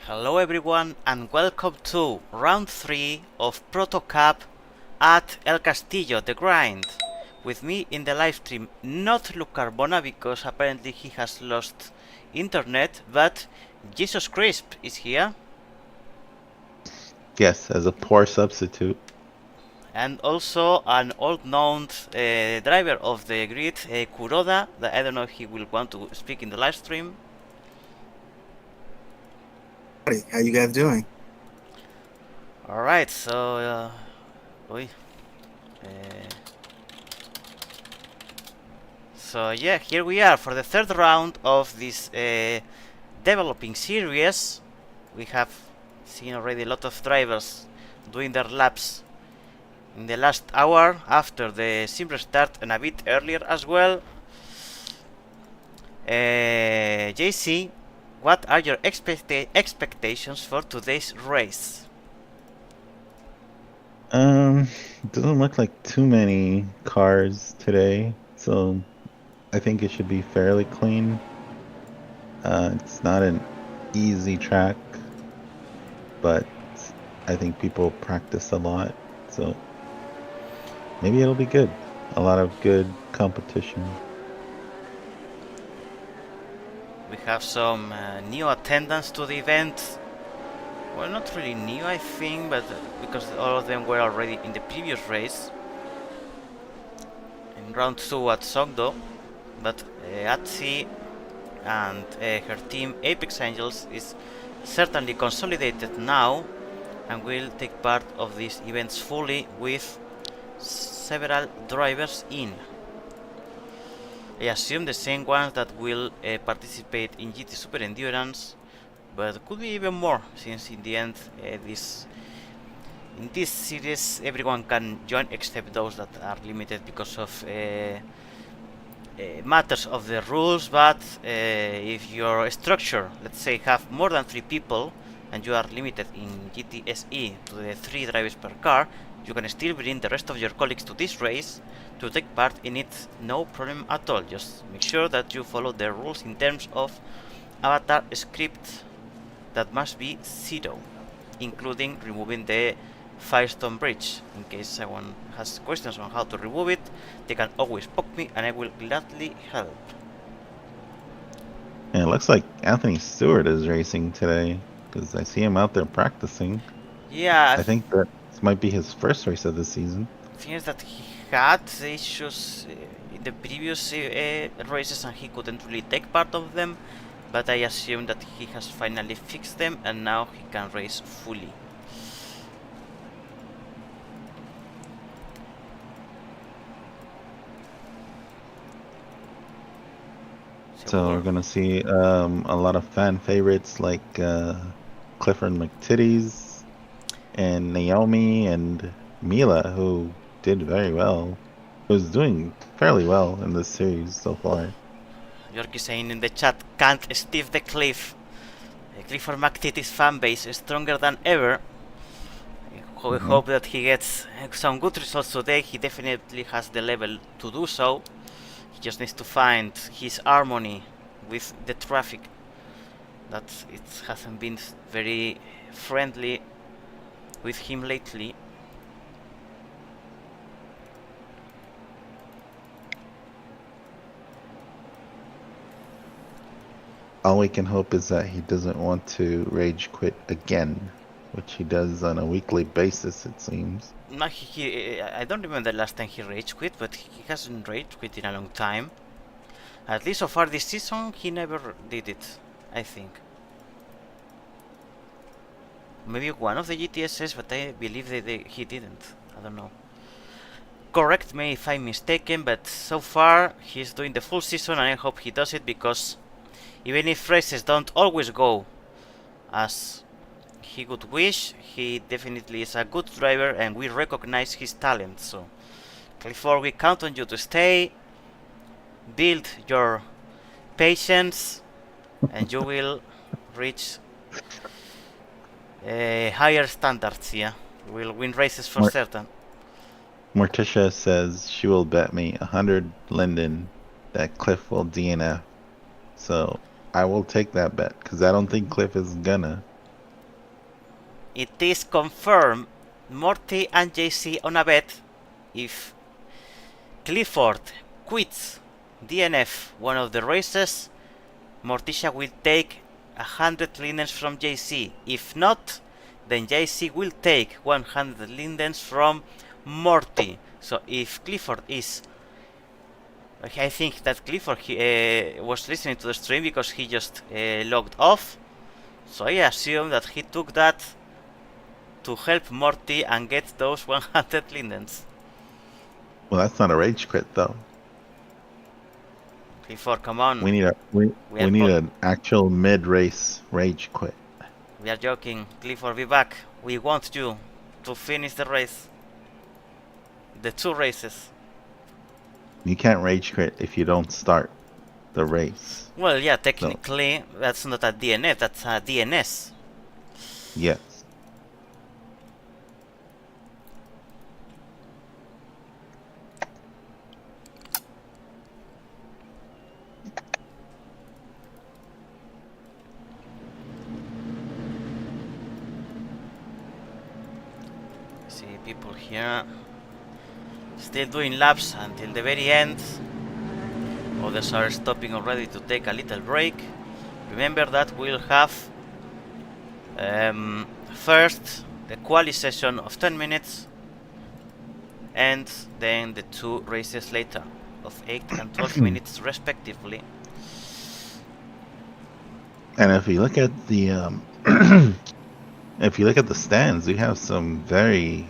Hello everyone and welcome to round 3 of Proto Cup at El Castillo, the grind. With me in the live stream, not Luke Carbona because apparently he has lost internet, but Jesus Crisp is here. Yes, as a poor substitute. And also an old known driver of the grid, Kuroda, that I don't know if he will want to speak in the live stream. How you guys doing? Alright, so... uh, So yeah, here we are for the third round of this developing series. We have seen already a lot of drivers doing their laps in the last hour after the sim restart and a bit earlier as well. JC, what are your expectations for today's race? Doesn't look like too many cars today, so I think it should be fairly clean. It's not an easy track, but I think people practice a lot, so maybe it'll be good. A lot of good competition. We have some new attendants to the event. Well, not really new, I think, but because all of them were already in the previous race. In round 2 at Sogdo. But Atsi and her team Apex Angels is certainly consolidated now and will take part of these events fully with several drivers in. I assume the same ones that will participate in GT Super Endurance, but could be even more, since in the end in this series everyone can join except those that are limited because of matters of the rules. But if your structure, let's say, have more than 3 people and you are limited in GTSE to the 3 drivers per car, you can still bring the rest of your colleagues to this race to take part in it, no problem at all. Just make sure that you follow the rules in terms of avatar script that must be 0, including removing the Firestone Bridge. In case someone has questions on how to remove it, they can always poke me and I will gladly help. And it looks like Anthony Stewart is racing today, because I see him out there practicing. Yeah, I think that this might be his first race of the season. the thing is that he had issues in the previous races and he couldn't really take part of them, but I assume that he has finally fixed them and now he can race fully. So we're gonna see a lot of fan favorites like Clifford McTitties and Naomi and Mila, who did very well. Who's doing fairly well in this series so far. Yorkie saying in the chat, can't Steve the Cliff. Clifford McTitty's fanbase is stronger than ever. We hope that he gets some good results today. He definitely has the level to do so. He just needs to find his harmony with the traffic. That it hasn't been very friendly with him lately. All we can hope is that he doesn't want to rage quit again, which he does on a weekly basis, it seems. No, I don't remember the last time he rage quit, but he hasn't rage quit in a long time. At least so far this season, he never did it, I think. Maybe one of the GTSs, but I believe he didn't. I don't know. Correct me if I'm mistaken, but so far he's doing the full season and I hope he does it, because even if races don't always go as he would wish, he definitely is a good driver and we recognize his talent. So Clifford, we count on you to stay, build your patience, and you will reach higher standards. Yeah, you will win races for certain. Morticia says she will bet me 100 Linden that Cliff will DNF. So I will take that bet, because I don't think Cliff is gonna. it is confirmed Morty and JC on a bet. If Clifford quits DNF one of the races, Morticia will take 100 lindens from JC. If not, then JC will take 100 lindens from Morty. So if Clifford is... I think that Clifford was listening to the stream because he just logged off. So I assume that he took that to help Morty and get those 100 lindens. Well, that's not a rage quit though. Clifford, come on. We need an actual mid-race rage quit. We are joking. Clifford, be back. We want you to finish the race. The 2 races. You can't rage quit if you don't start the race. Well, yeah, technically, that's not a DNF, that's a DNS. Yes. See people here still doing laps until the very end. Others are stopping already to take a little break. Remember that we'll have first the quali session of 10 minutes and then the 2 races later of 8 and 12 minutes respectively. And if you look at the if you look at the stands, we have some very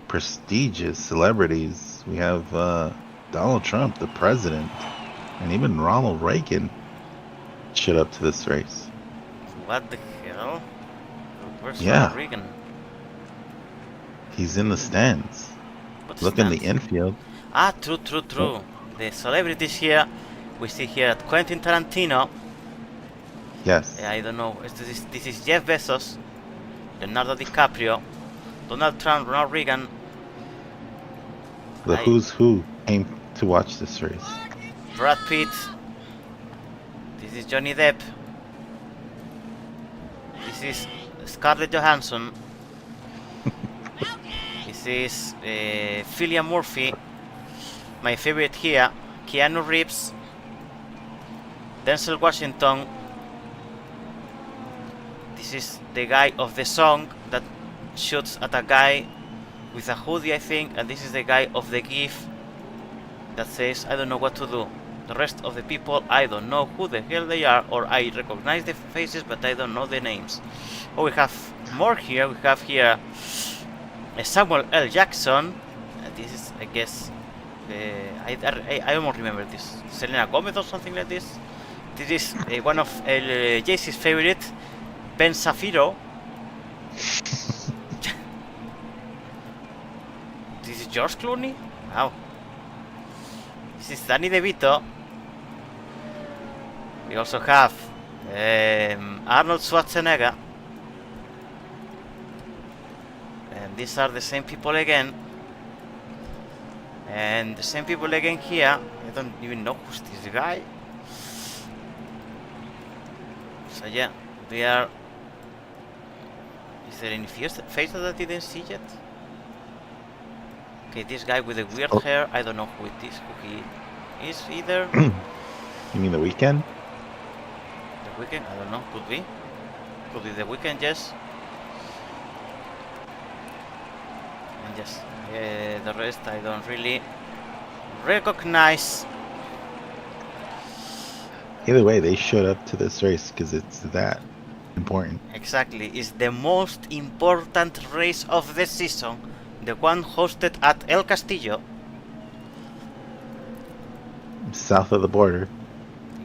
prestigious celebrities. We have Donald Trump, the president, and even Ronald Reagan showed up to this race. What the hell? Where's Yeah. Reagan? He's in the stands. What Look in the stands? infield. Ah, true. The celebrities here. We see here Quentin Tarantino. Yes. I don't know. This is Jeff Bezos, Leonardo DiCaprio, Donald Trump, Ronald Reagan. The who's who came to watch this race. Brad Pitt. This is Johnny Depp. This is Scarlett Johansson. This is Cillian Murphy. My favorite here, Keanu Reeves, Denzel Washington. This is the guy of the song that shoots at a guy with a hoodie, I think, and this is the guy of the GIF that says, I don't know what to do. The rest of the people, I don't know who the hell they are, or I recognize the faces, but I don't know the names. Oh, we have more here. We have here Samuel L. Jackson. This is, I guess, I don't remember this. Selena Gomez or something like this. This is one of JC's favorite, Ben Shapiro. This is George Clooney. Wow. This is Danny DeVito. We also have Arnold Schwarzenegger. And these are the same people again. And the same people again here. I don't even know who's this guy. So yeah, they are... Is there any face that I didn't see yet? Okay, this guy with the weird hair, I don't know who it is, who he is either. You mean The Weeknd? The Weeknd? I don't know, could be. Could be The Weeknd, yes. And yes, the rest I don't really recognize. Either way, they showed up to this race because it's that important. Exactly, it's the most important race of the season. The one hosted at El Castillo. South of the border.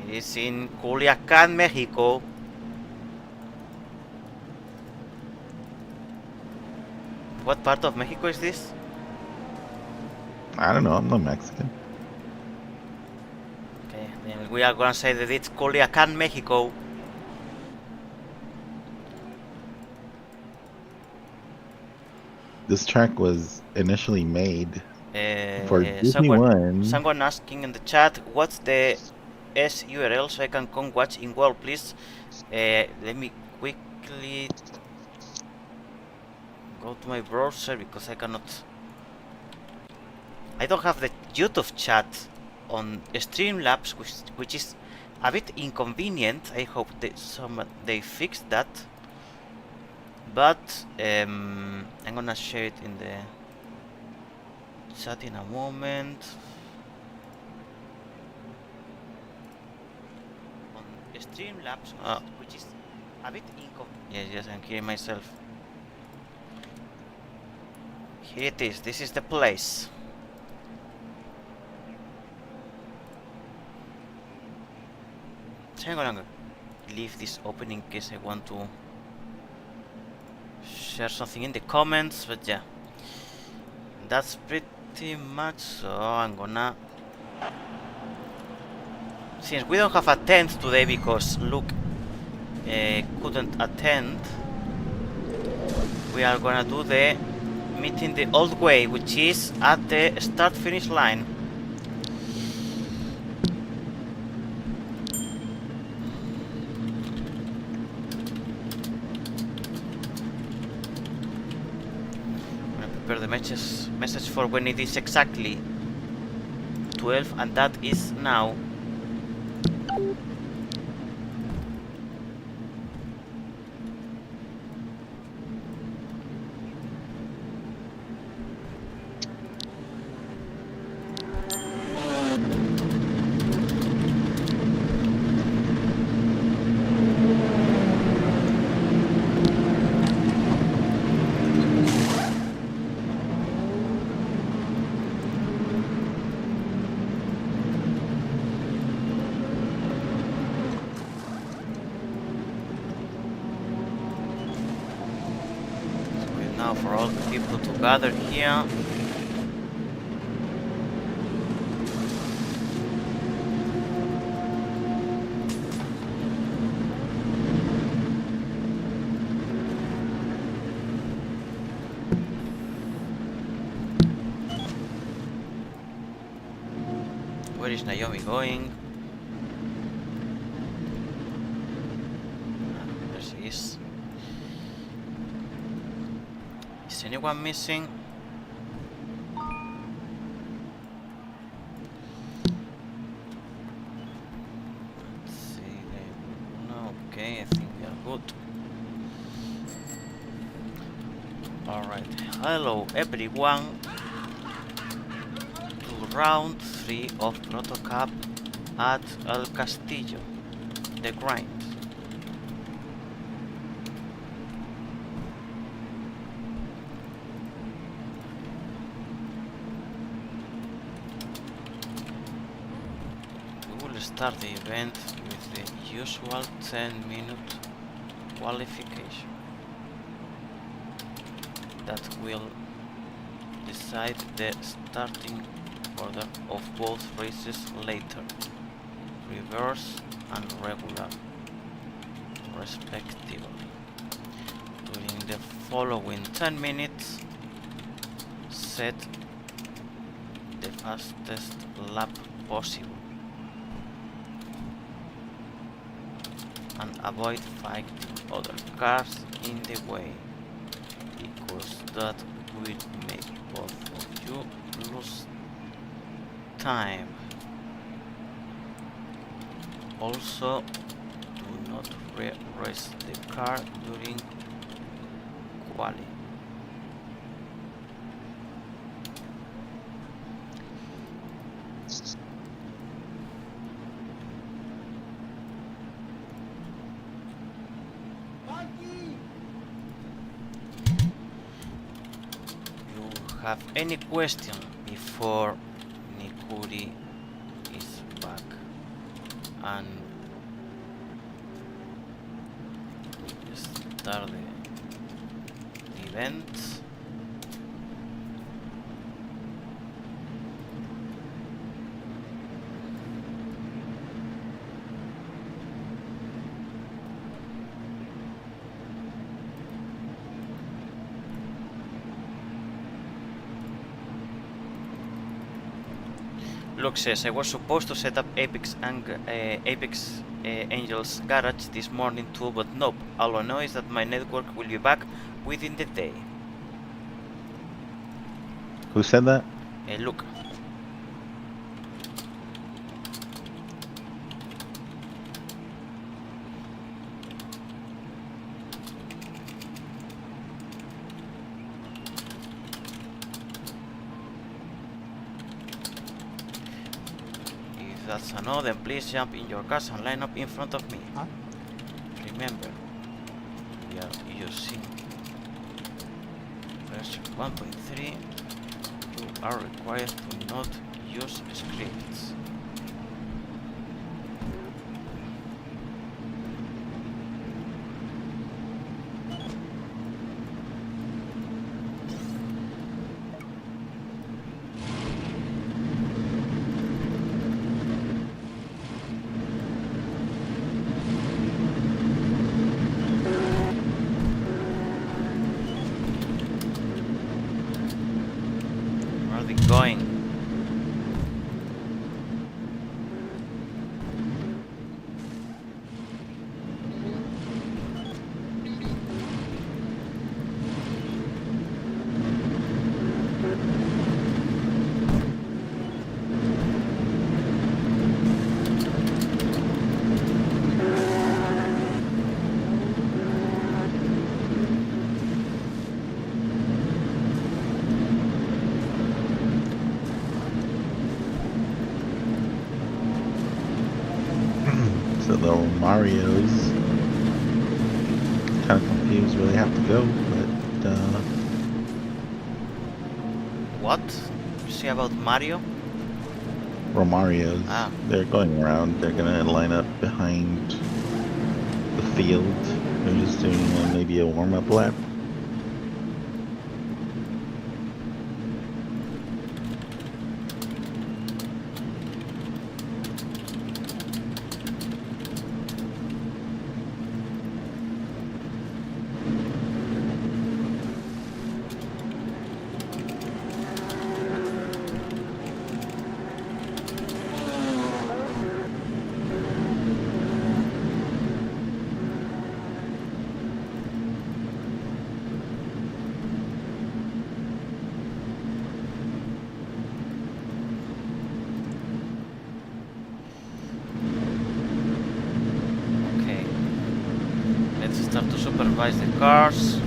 It is in Culiacán, Mexico. What part of Mexico is this? I don't know, I'm not Mexican. Okay, then we are gonna say that it's Culiacán, Mexico. This track was initially made for Disney One. Someone asking in the chat, what's the S URL so I can come watch in world, please? Let me quickly go to my browser because I don't have the YouTube chat on Streamlabs, which is a bit inconvenient. I hope they fix that. But I'm gonna share it in the chat in a moment. On Streamlabs, which is a bit inconvenient. Yes, I'm hearing myself. Here it is. This is the place. So I'm gonna leave this open in case I want to share something in the comments, but yeah, that's pretty much. So I'm gonna, since we don't have a tent today because Luke couldn't attend, we are gonna do the meeting the old way, which is at the start-finish line. Prepare the message for when it is exactly 12, and that is now. Now for all the people to gather here. Where is Naomi going? There she is. Is anyone missing? Let's see. No, okay, I think we are good. Alright, hello everyone to round 3 of Proto Cup at El Castillo, the grind. Start the event with the usual 10-minute qualification that will decide the starting order of both races later, reverse and regular respectively. During the following 10 minutes, set the fastest lap possible and avoid fighting other cars in the way, because that will make both of you lose time. Also, do not race the car during quali. Have any question before Nikuri is back and start the event? Luke says, I was supposed to set up Apex Angel's garage this morning too, but nope. All I know is that my network will be back within the day. Who said that? Look. If that's a no, then please jump in your cars and line up in front of me. Huh? Remember, we are using version 1.3. You are required to not use scripts. Where are they going? So the Marios. Kind of confused where they have to go, but What? You say about Mario? Romarios. Ah. They're going around. They're gonna line up behind the field. They're just doing maybe a warm-up lap. Okay. Let's start to supervise the cars.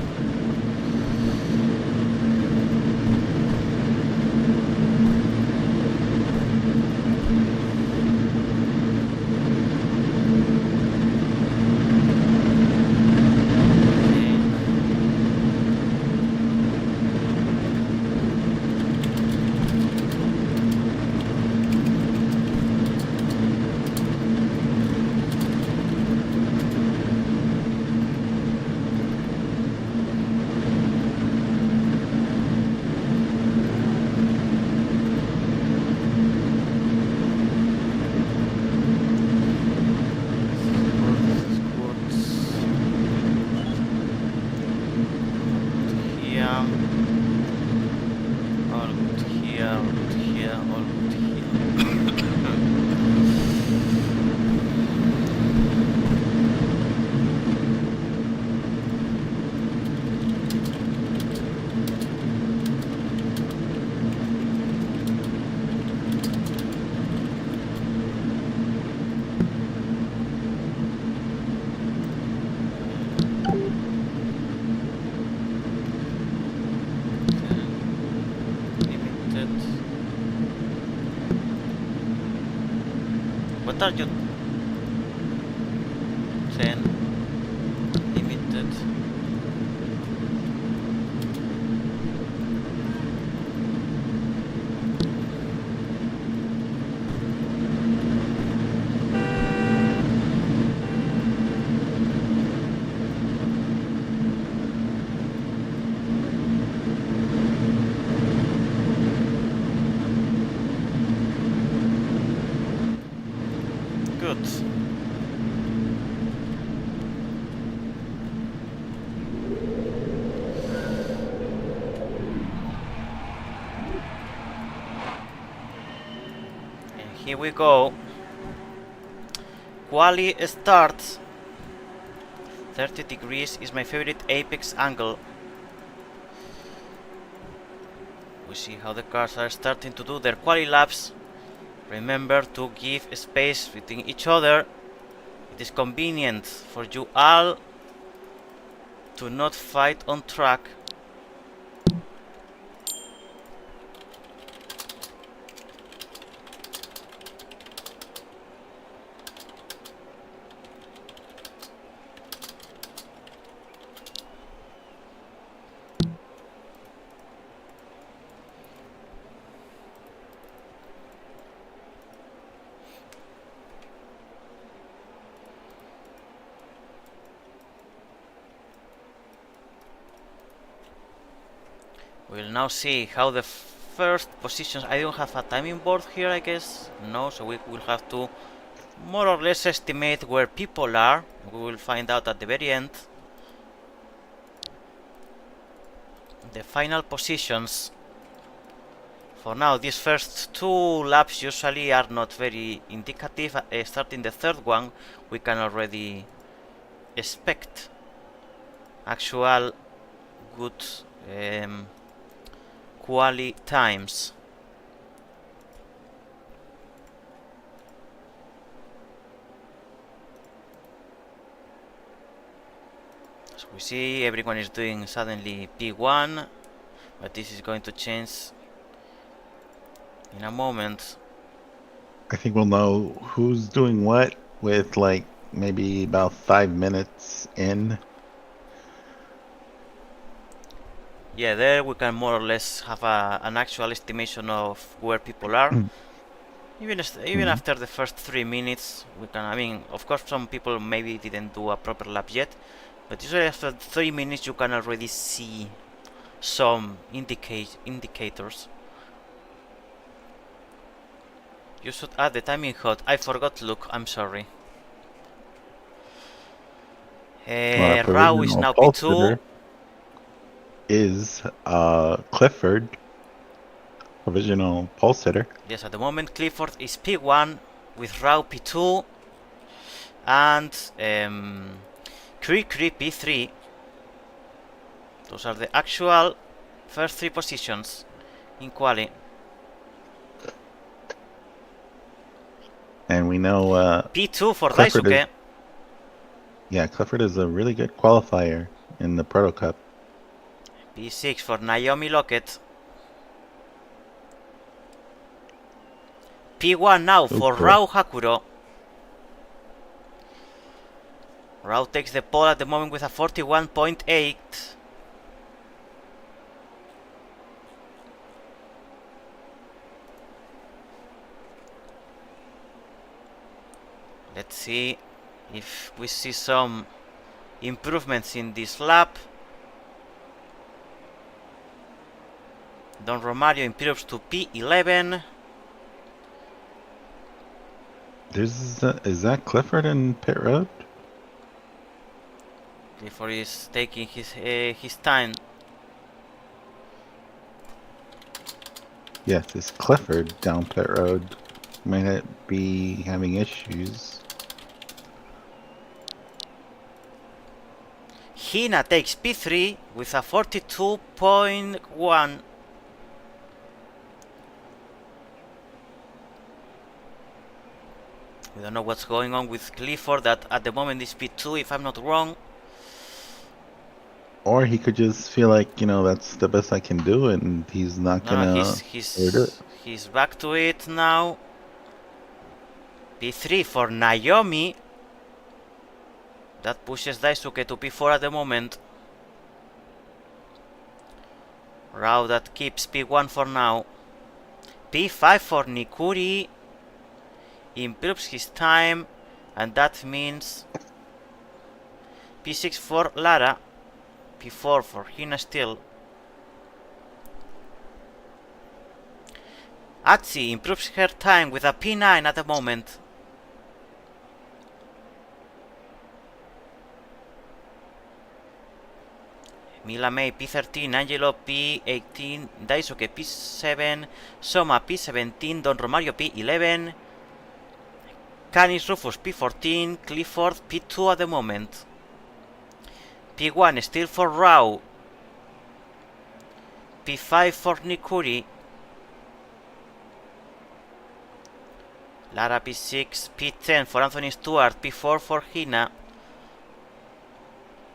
What are you? 10 limited. Good. And here we go. Quali starts. 30 degrees is my favorite apex angle. We see how the cars are starting to do their quali laps. Remember to give space between each other. It is convenient for you all to not fight on track. We'll now see how the first positions. I don't have a timing board here, I guess. No, so we will have to more or less estimate where people are. We will find out at the very end. The final positions. For now, these first two laps usually are not very indicative. Starting the third one, we can already expect actual good quali times. So we see everyone is doing suddenly P1, but this is going to change in a moment. I think we'll know who's doing what with like maybe about 5 minutes in. Yeah, there we can more or less have an actual estimation of where people are. Even after the first 3 minutes, we can. I mean, of course, some people maybe didn't do a proper lap yet, but usually after 3 minutes, you can already see some indicators. You should add the timing HUD. I forgot to look. I'm sorry. Rao is now P2. Is Clifford, provisional pole sitter. Yes, at the moment Clifford is P1 with Rao P2 and Cree P3. Those are the actual first 3 positions in quali. And we know P2 for Clifford Daisuke. Clifford is a really good qualifier in the Proto Cup. P6 for Naomi Lockett. P1 now for Rao Hakuro. Rao takes the pole at the moment with a 41.8. Let's see if we see some improvements in this lap. Don Romario improves to P11. Is that Clifford in pit road? Clifford is taking his time. Yes, it's Clifford down pit road. Might be having issues. Hina takes P3 with a 42.1. We don't know what's going on with Clifford, that at the moment is P2 if I'm not wrong. Or he could just feel like, that's the best I can do and he's not gonna do it. He's back to it now. P3 for Naomi. That pushes Daisuke to P4 at the moment. Rao that keeps P1 for now. P5 for Nikuri. Improves his time, and that means P6 for Lara. P4 for Hina still. Atsi improves her time with a P9 at the moment. Mila May P13, Angelo P18, Daisuke P7, Soma P17, Don Romario P11, Canis Rufus P14, Clifford P2 at the moment. P1 still for Rao. P5 for Nikuri. Lara P6, P10 for Anthony Stewart, P4 for Hina,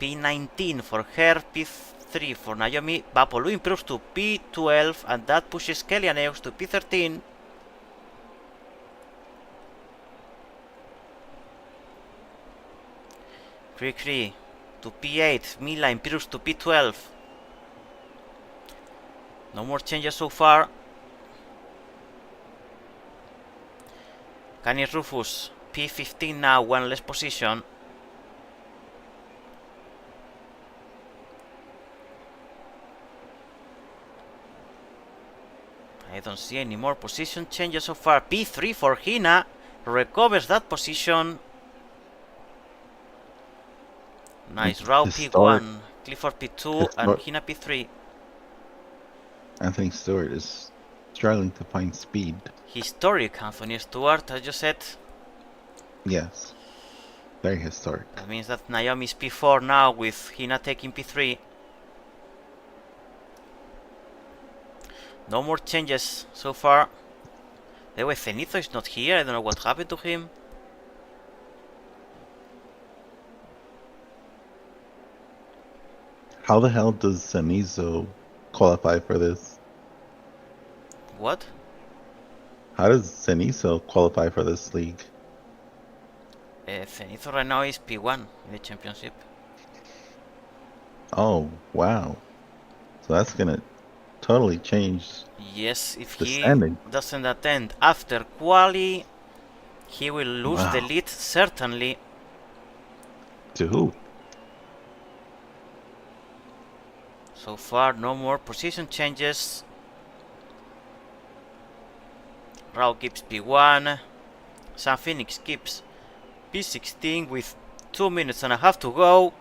P19 for her, P3 for Naomi. Bapolu improves to P12 and that pushes Kelly and Eox to P13. Krikri to P8, Mila improves to P12. No more changes so far. Canis Rufus, P15 now, one less position. I don't see any more position changes so far. P3 for Hina, recovers that position. Nice, Rao P1, Clifford P2 and Hina P3. Anthony Stewart is struggling to find speed. Historic Anthony Stewart, as you said. Yes. Very historic. That means that Naomi's P4 now with Hina taking P3. No more changes so far. The way Zenitho is not here, I don't know what happened to him. How the hell does Zenitho qualify for this? What? How does Zenitho qualify for this league? Zenitho right now is P1 in the championship. Oh, wow. So that's gonna totally change. Yes, if the he standing. Doesn't attend after quali, he will lose the lead certainly. To who? So far, no more position changes. Rao keeps P1. Sam Phoenix keeps P16 with 2 minutes and a half to go.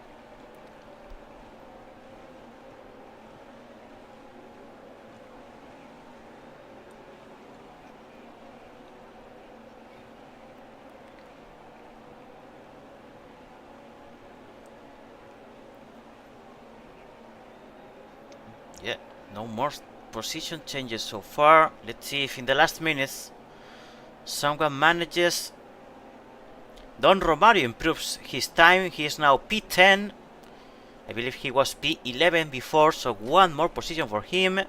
Yeah, no more position changes so far. Let's see if in the last minutes someone manages. Don Romario improves his time. He is now P10. I believe he was P11 before, so one more position for him.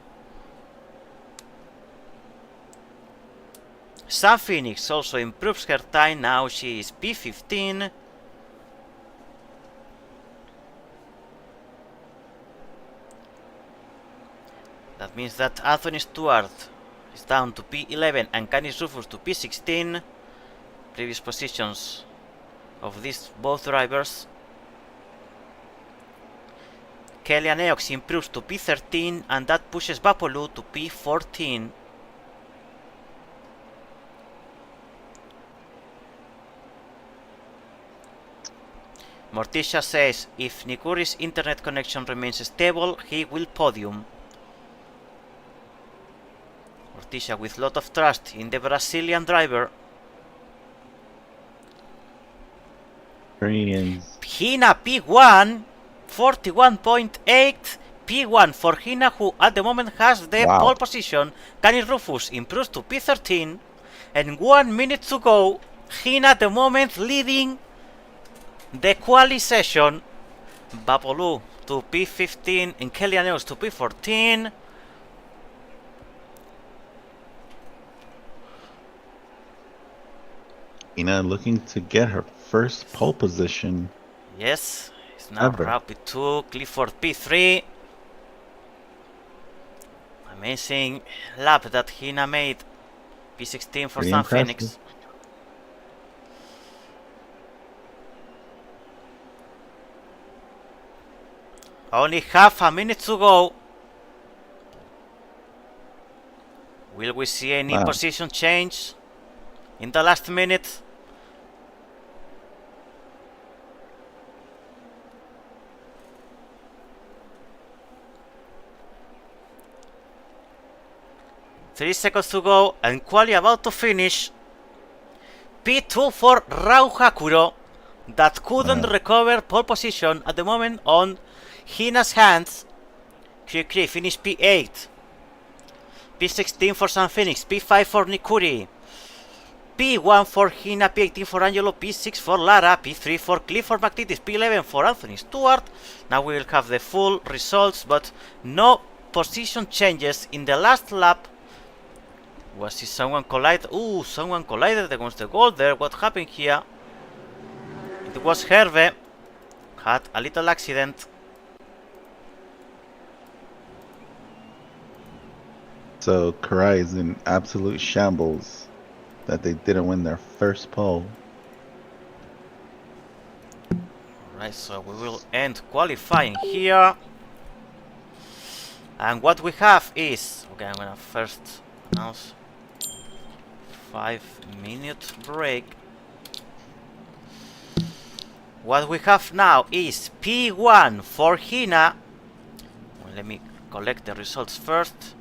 Sam Phoenix also improves her time. Now she is P15. That means that Anthony Stewart is down to P11 and Canis Rufus to P16. Previous positions of these both drivers. Kelly and Eox improves to P13 and that pushes Bapolu to P14. Morticia says if Nikuri's internet connection remains stable, he will podium. Morticia with lot of trust in the Brazilian driver. Koreans. Hina P1, 41.8. P1 for Hina, who at the moment has the pole position. Canis Rufus improves to P13. And 1 minute to go. Hina at the moment leading the quali session. Bapolu to P15 and Kelly Aneos to P14. Hina looking to get her first pole position. Yes, it's now Rapid 2, Clifford P3. Amazing lap that Hina made. P16 for Sam Phoenix. Only half a minute to go. Will we see any position change in the last minute? Three seconds to go and quali about to finish. P2 for Rao Hakuro that couldn't recover pole position at the moment on Hina's hands. Kri finished P8. P16 for San Phoenix, P5 for Nikuri, P1 for Hina, P18 for Angelo, P6 for Lara, P3 for Clifford McTittis, P11 for Anthony Stewart. Now we will have the full results, but no position changes in the last lap. Was it someone collided? Ooh, someone collided against the goal there. What happened here? It was Herve. Had a little accident. So Karai is in absolute shambles that they didn't win their first pole. Alright, so we will end qualifying here. And what we have is... Okay, I'm gonna first announce 5-minute break. What we have now is P1 for Hina. Well, let me collect the results first.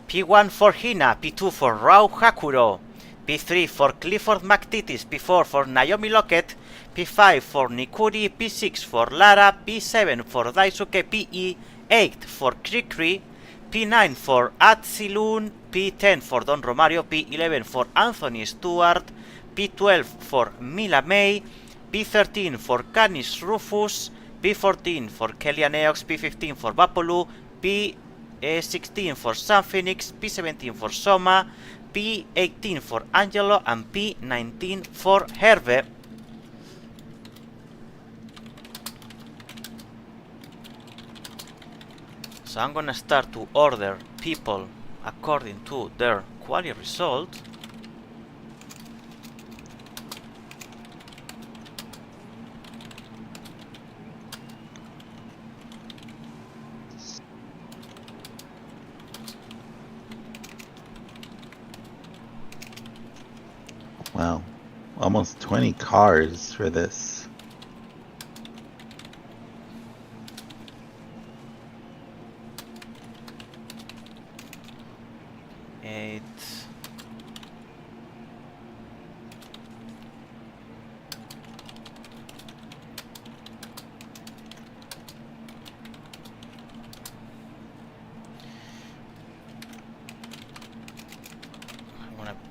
P1 for Hina, P2 for Rao Hakuro, P3 for Clifford McTittis, P4 for Naomi Lockett, P5 for Nikuri, P6 for Lara, P7 for Daisuke, P8 for Krikri, P9 for Atsilun, P10 for Don Romario, P11 for Anthony Stewart, P12 for Mila May, P13 for Canis Rufus, P14 for Kellyanne Eox, P15 for Vapolu, P16 for San Phoenix, P17 for Soma, P18 for Angelo, and P19 for Herve. So I'm gonna start to order people according to their quality result. Wow, almost 20 cars for this.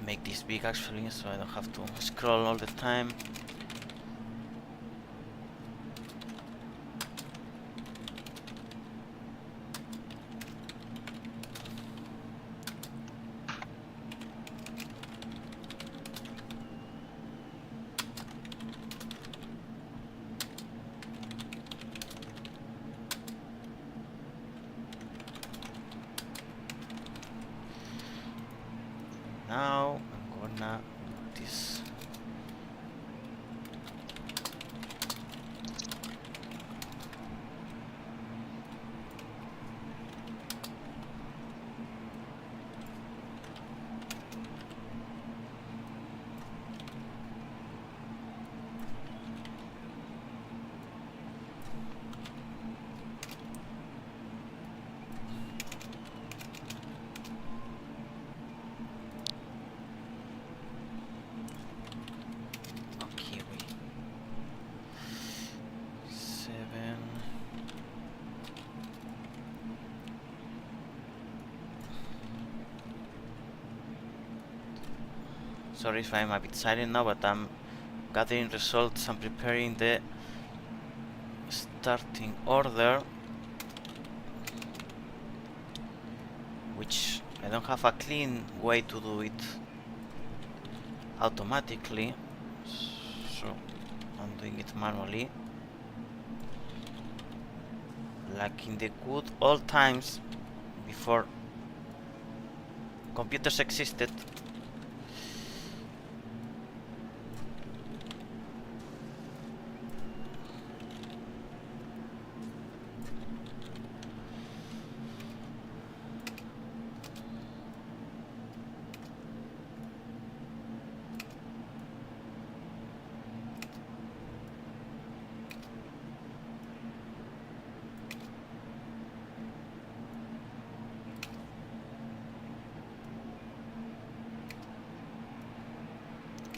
Make this big actually, so I don't have to scroll all the time. Now I'm gonna do this. Sorry if I'm a bit silent now, but I'm gathering results and preparing the starting order, which I don't have a clean way to do it automatically, so I'm doing it manually, like in the good old times before computers existed.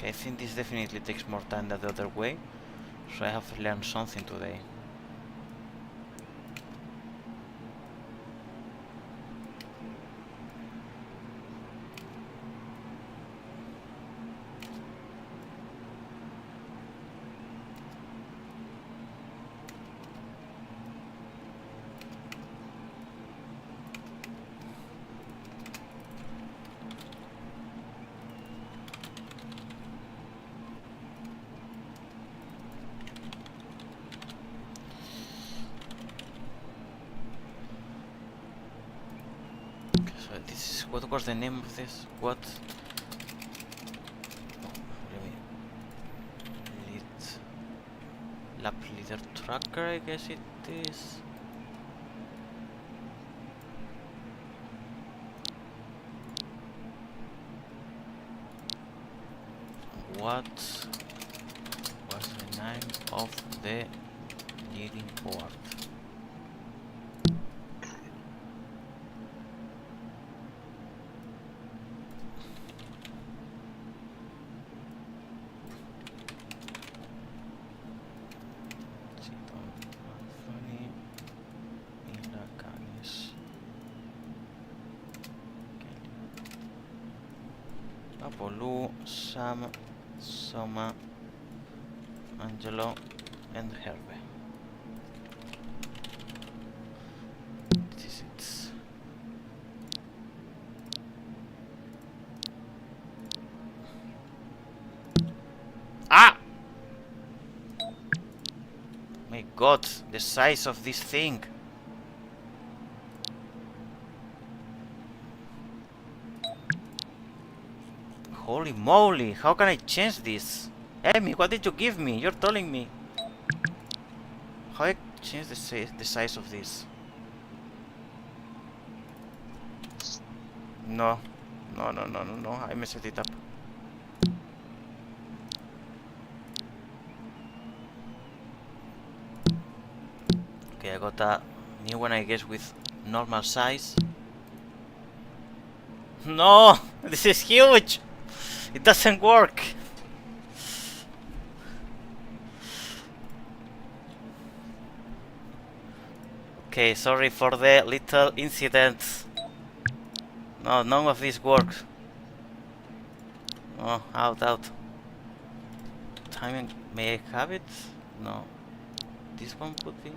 I think this definitely takes more time than the other way, so I have learned something today. this is, what was the name of this? What? Lap leader tracker, I guess it is. What was the name of the leading board? Apollo, Sam, Soma, Angelo, and Herve. This is it. Ah! My God, the size of this thing. Holy moly, how can I change this? Amy, what did you give me? You're telling me. How I change the size of this? No. No, I messed it up. Okay, I got a new one, I guess, with normal size. No! This is huge! It doesn't work! Okay, sorry for the little incident. No, none of this works. Oh, out. Timing, may I have it? No. This one could be.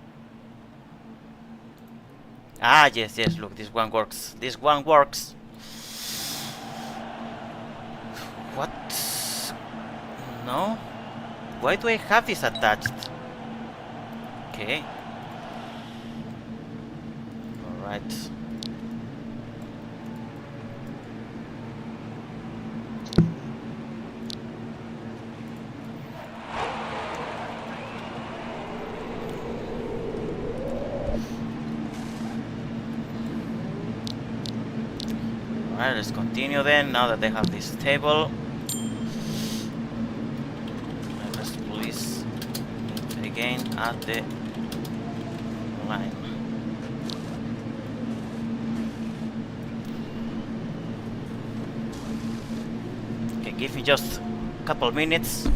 Ah, yes, look, this one works. This one works. What? No? Why do I have this attached? Okay. Alright. Alright, let's continue then, now that they have this table. Let's please meet again at the line. Okay, give me just a couple minutes.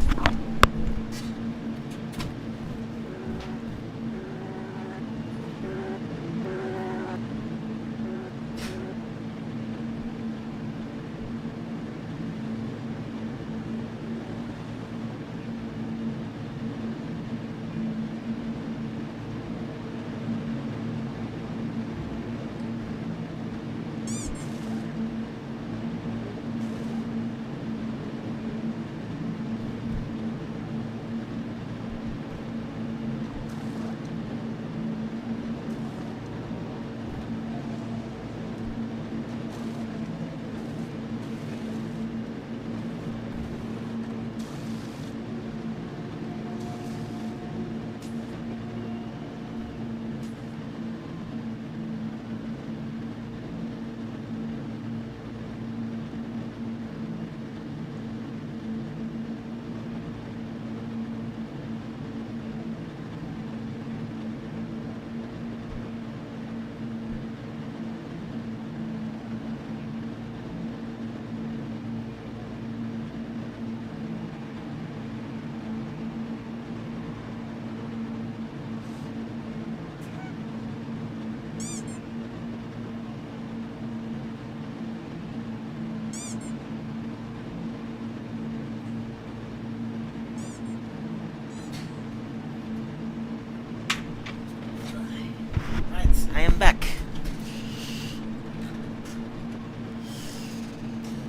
I am back.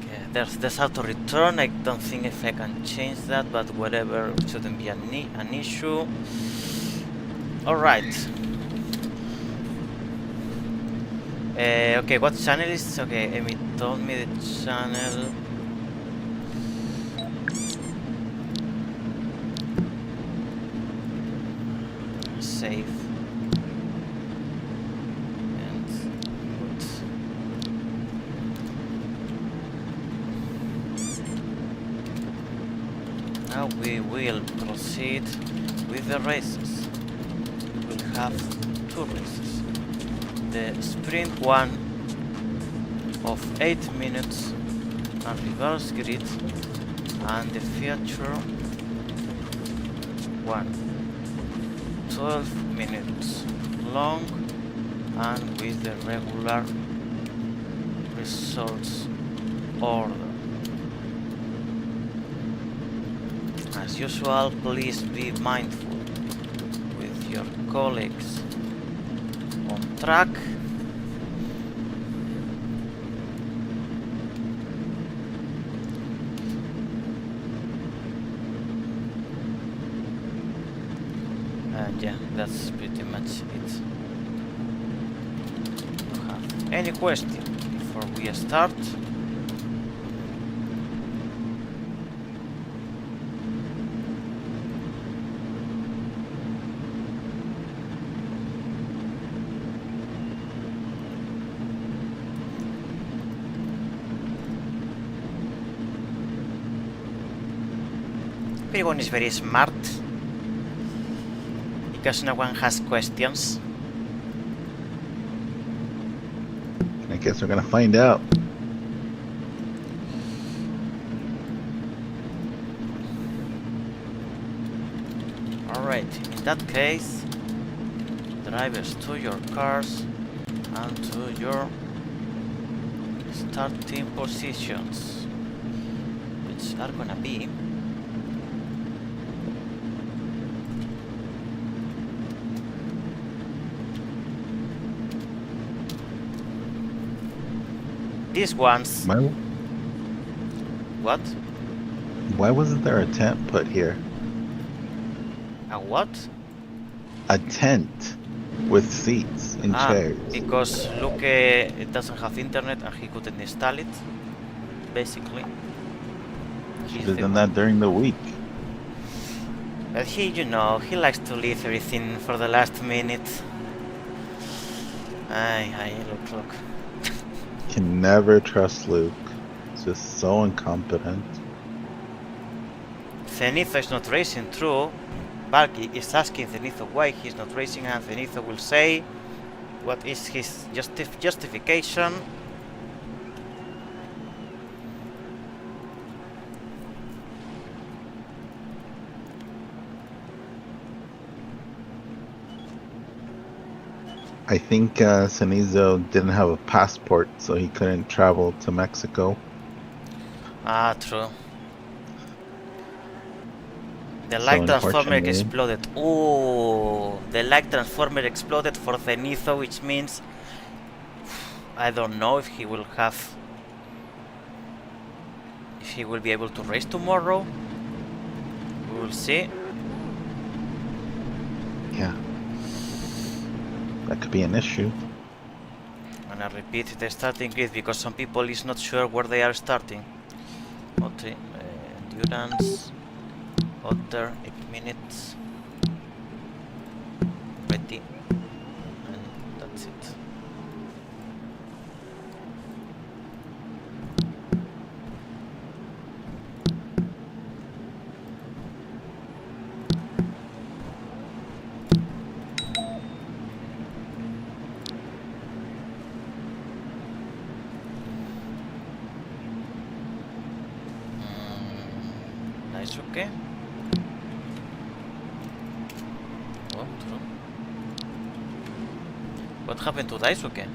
Okay, there's how to return. I don't think if I can change that, but whatever, it shouldn't be an issue. Alright. Okay, what channel is? Okay, Amy told me the channel. Save. And put. Now we will proceed with the races. We'll have two races. The sprint one of 8 minutes and reverse grid, and the feature one 12 minutes long and with the regular results order. As usual, please be mindful with your colleagues on track. And yeah, that's pretty much it. Do you have any question before we start? Everyone is very smart because no one has questions. I guess we're gonna find out. Alright, in that case, drivers to your cars and to your starting positions, which are gonna be these ones. What? Why wasn't there a tent put here? A what? A tent with seats and chairs. Because Luke it doesn't have internet and he couldn't install it, basically. Should have done that during the week. But he, you know, he likes to leave everything for the last minute. Look. Can never trust Luke. He's just so incompetent. Zenitho is not racing through. Valky is asking Zenitho why he's not racing, and Zenitho will say what is his justification. I think Cenizo didn't have a passport, so he couldn't travel to Mexico. True. The light transformer exploded. Oh, the light transformer exploded for Zenitho, which means I don't know if he will be able to race tomorrow. We will see. Yeah. That could be an issue. And I repeat the starting grid because some people is not sure where they are starting. Okay, endurance, order, 8 minutes, ready, and that's it. Okay. Oh, true. What happened to Daisuke?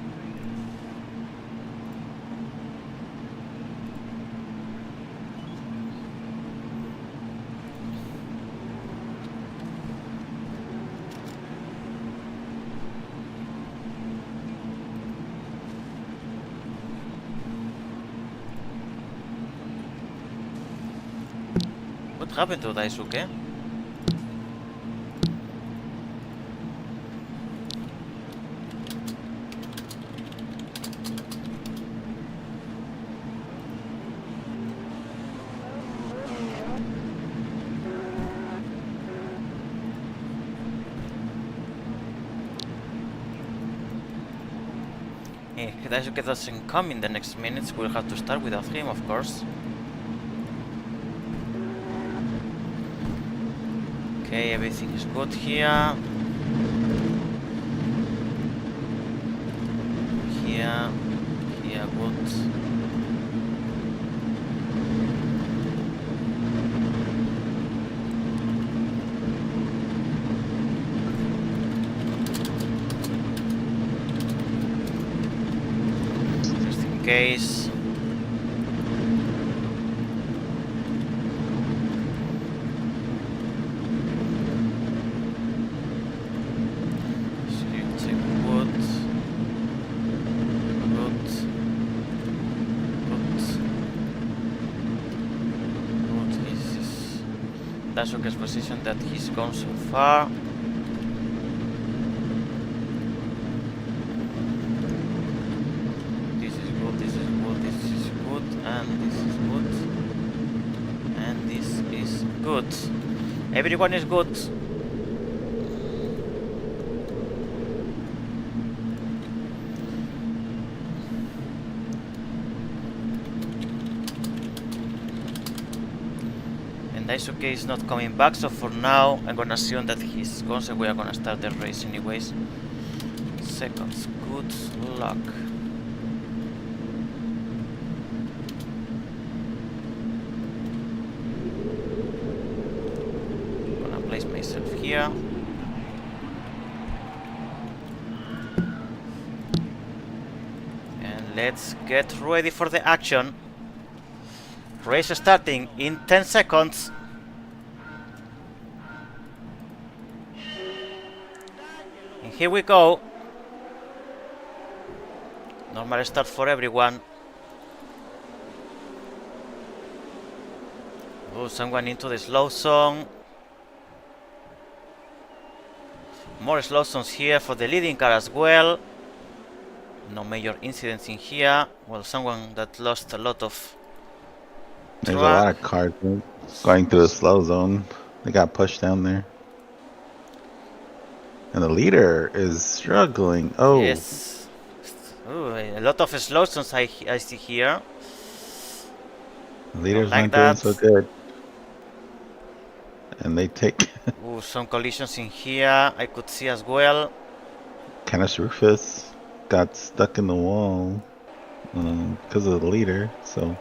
What happened to Daisuke? If Daisuke doesn't come in the next minutes, we'll have to start without him, of course. Okay, everything is good here. Here, good. Just in case. Daisuke's position that he's gone so far. This is good, this is good, this is good, and this is good. And this is good. Everyone is good. Daisuke is not coming back, so for now I'm gonna assume that he's gone, so we are gonna start the race anyways. Seconds, good luck. Gonna place myself here. And let's get ready for the action. Race starting in 10 seconds. And here we go. Normal start for everyone. Oh, someone into the slow zone. More slow zones here for the leading car as well. No major incidents in here. Well, someone that lost a lot of There's a lot of cars going through the slow zone. They got pushed down there. And the leader is struggling. Oh. Yes. Ooh, a lot of slow zones I see here. The leader's like not doing that. so good. And they take... Ooh, some collisions in here I could see as well. Canis Rufus got stuck in the wall because of the leader, so...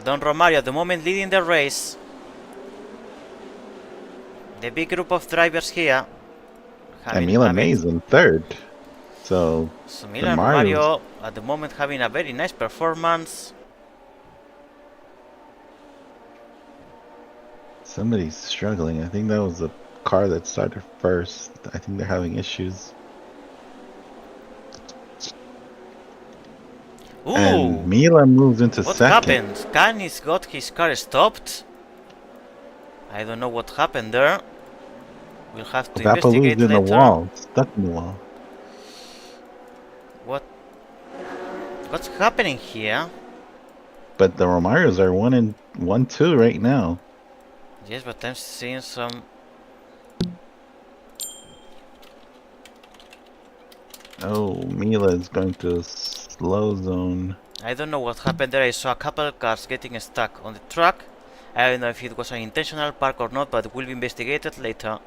Don Romario at the moment leading the race. The big group of drivers here. And Milan May's in third. So Milan Romario at the moment having a very nice performance. Somebody's struggling. I think that was the car that started first. I think they're having issues. Ooh! And Milan moves into what second. What happened? Canis got his car stopped. I don't know what happened there. We'll have to investigate later. In the wall, stuck in the wall. What's happening here? But the Romarios are 1-2 right now. Yes, but I'm seeing some... Oh, Mila is going to a slow zone. I don't know what happened there. I saw a couple of cars getting stuck on the track. I don't know if it was an intentional park or not, but it will be investigated later.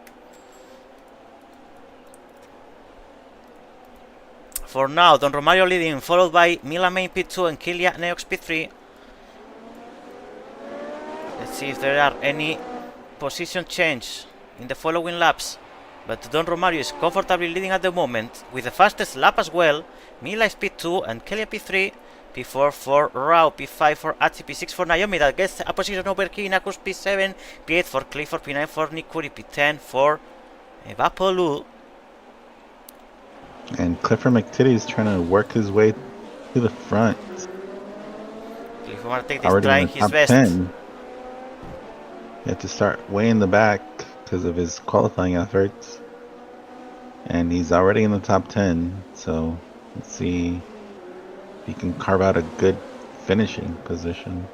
For now, Don Romario leading, followed by Milan Main P2 and Kilia Neox P3. Let's see if there are any position change in the following laps. But Don Romario is comfortably leading at the moment, with the fastest lap as well. Mila is P2 and Kelia P3. P4 for Rao, P5 for Achi, P6 for Naomi, that gets a position over Kinakus, P7, P8 for Clifford, P9 for Nikuri, P10 for Evapolu. And Clifford McTitty is trying to work his way to the front. Clifford McTitty is trying his best. 10. He had to start way in the back because of his qualifying efforts. And he's already in the top 10, so let's see if he can carve out a good finishing position.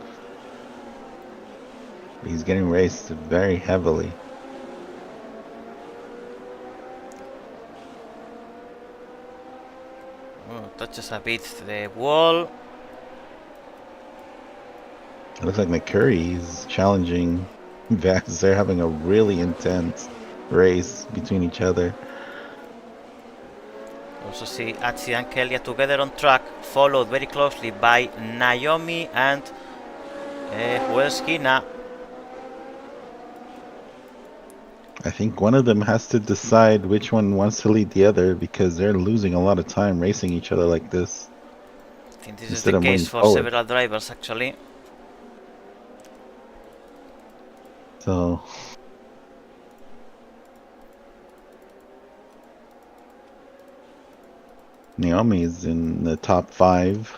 He's getting raced very heavily. Touches a bit the wall. It looks like McCurry is challenging Vax. They're having a really intense race between each other. Also see Atsi and Kelia together on track, followed very closely by Naomi and who else? Hina. I think one of them has to decide which one wants to lead the other because they're losing a lot of time racing each other like this. I think this Instead is of the case moving for forward. several drivers actually. So Naomi is in the top 5.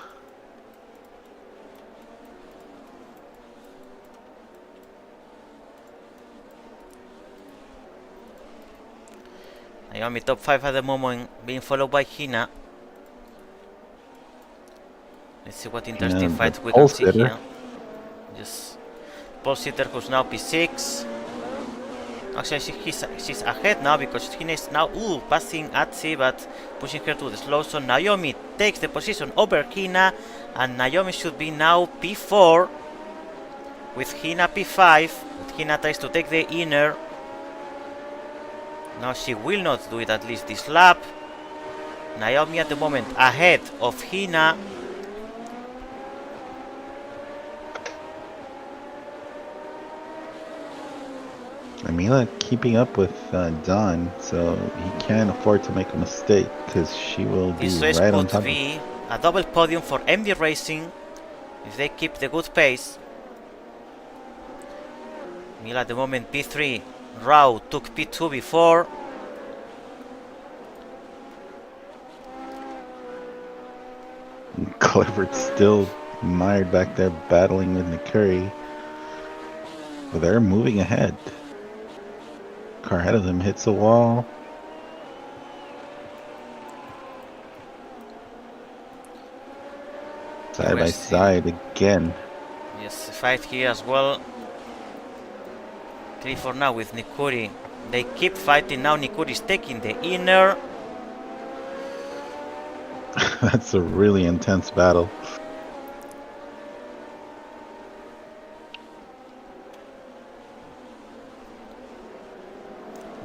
Naomi top 5 at the moment, being followed by Hina. Let's see what interesting And fight the we can pole see sitter. here. Just pole sitter who's now P6. Actually, she's ahead now because Hina is now passing Atsi but pushing her to the slow zone. Naomi takes the position over Hina and Naomi should be now P4 with Hina P5. But Hina tries to take the inner. No, she will not do it at least this lap. Naomi at the moment ahead of Hina. Amila keeping up with Dawn, so he can't afford to make a mistake because she will be This race right on could top be a double podium for MD Racing if they keep the good pace. Mila at the moment P3. Rao took P2 before. Clifford's still mired back there battling with McCurry. But they're moving ahead. Car ahead of them hits a wall. Side by side again. Yes, fight here as well. 3-4 now with Nikuri. They keep fighting now. Nikuri is taking the inner. That's a really intense battle.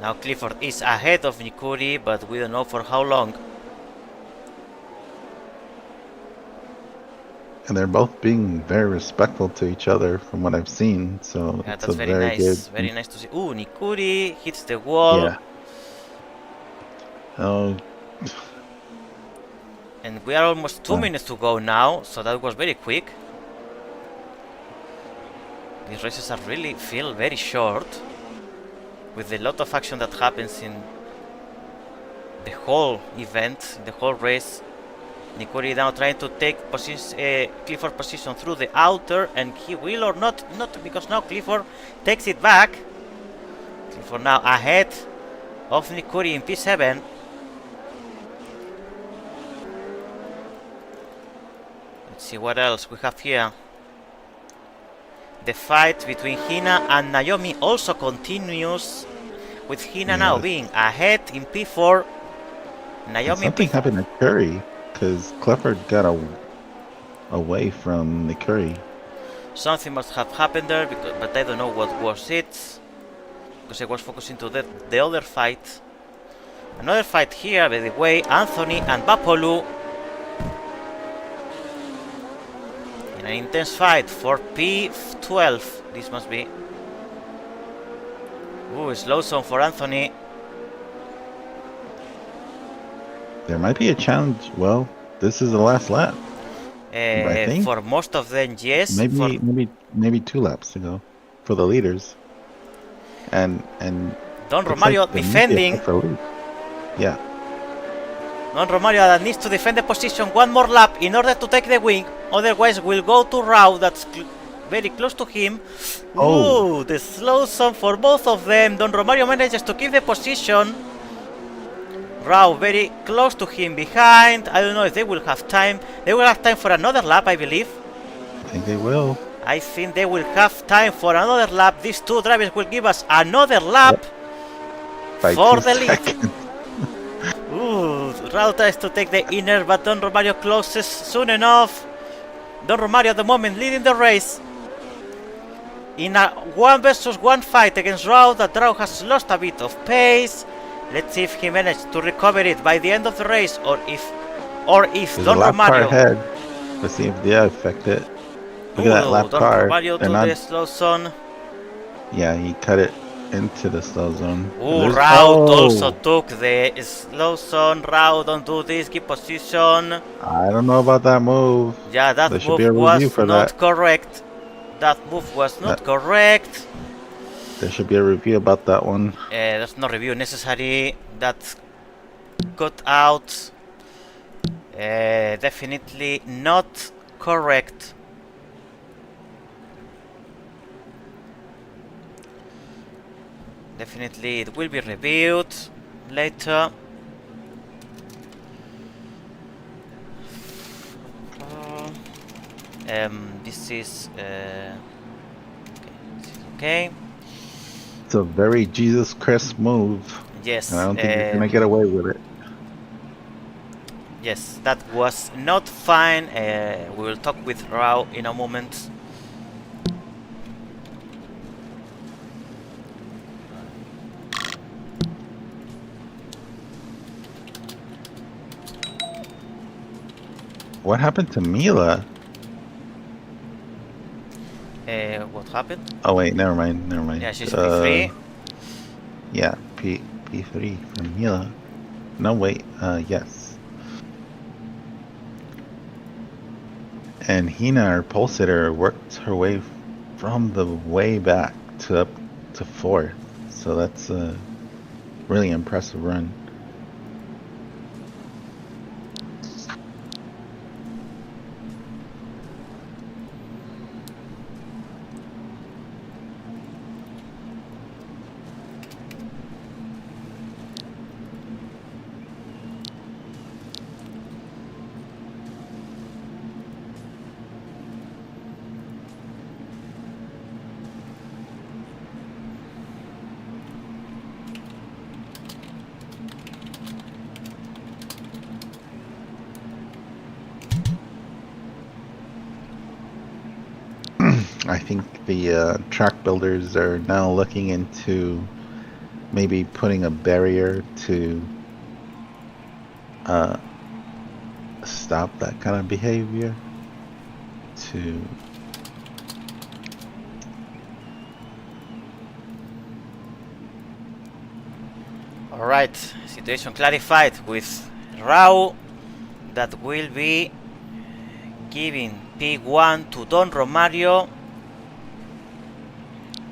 Now Clifford is ahead of Nikuri, but we don't know for how long. And they're both being very respectful to each other from what I've seen. So Yeah, it's that's a very very nice. good. Very nice to see. Ooh, Nikuri hits the wall. Yeah. Oh, And we are almost 2 minutes to go now, so that was very quick. These races are really feel very short, with a lot of action that happens in the whole event, in the whole race. Nikuri now trying to take Clifford position through the outer, and he will or not, because now Clifford takes it back. Clifford now ahead of Nikuri in P7. Let's see what else we have here. The fight between Hina and Naomi also continues, with Hina now being ahead in P4. Naomi something P5. happened to Curry because Clifford got away from the Curry. Something must have happened there, but I don't know what was it, because I was focusing to the other fight. Another fight here, by the way, Anthony and Bapolu. In an intense fight for P12, this must be. Ooh, slow zone for Anthony. There might be a challenge. Well, this is the last lap. I think For most of them, yes. Maybe 2 laps to go for the leaders. And Don Romario like defending. Yeah. Don Romario that needs to defend the position one more lap in order to take the win. Otherwise, we'll go to Rao. That's very close to him. Oh. Ooh, the slow zone for both of them. Don Romario manages to keep the position. Rao very close to him behind. I don't know if they will have time. They will have time for another lap, I believe. I think they will. I think they will have time for another lap. These two drivers will give us another lap By for 2 the lead. seconds. Ooh, Rao tries to take the inner, but Don Romario closes soon enough. Don Romario at the moment leading the race. In a 1 versus 1 fight against Rao, that Rao has lost a bit of pace. Let's see if he managed to recover it by the end of the race, or if There's Don a lap car Romario. ahead. Let's see if they affect it. Look at that lap Don car. Romario They're to not. the slow zone. Yeah, he cut it into the slow zone. Rao also took the slow zone. Rao, don't do this. Keep position. I don't know about that move. Yeah, There that should be move a review was for not that. correct. That move was not correct. There should be a review about that one. There's no review necessary. That's cut out. Definitely not correct. Definitely it will be reviewed later. This is okay. It's a very Jesus Christ move. Yes. And I don't think he's gonna get away with it. Yes, that was not fine. We will talk with Rao in a moment. What happened to Mila? What happened? Oh wait, never mind. Yeah, she's P3. Yeah, P3 for Mila. No wait, yes. And Hina, our pulse hitter, worked her way from the way back to up to 4th. So that's a really impressive run. I think the track builders are now looking into maybe putting a barrier to stop that kind of behavior. Alright, situation clarified with Rao. That will be giving P1 to Don Romario.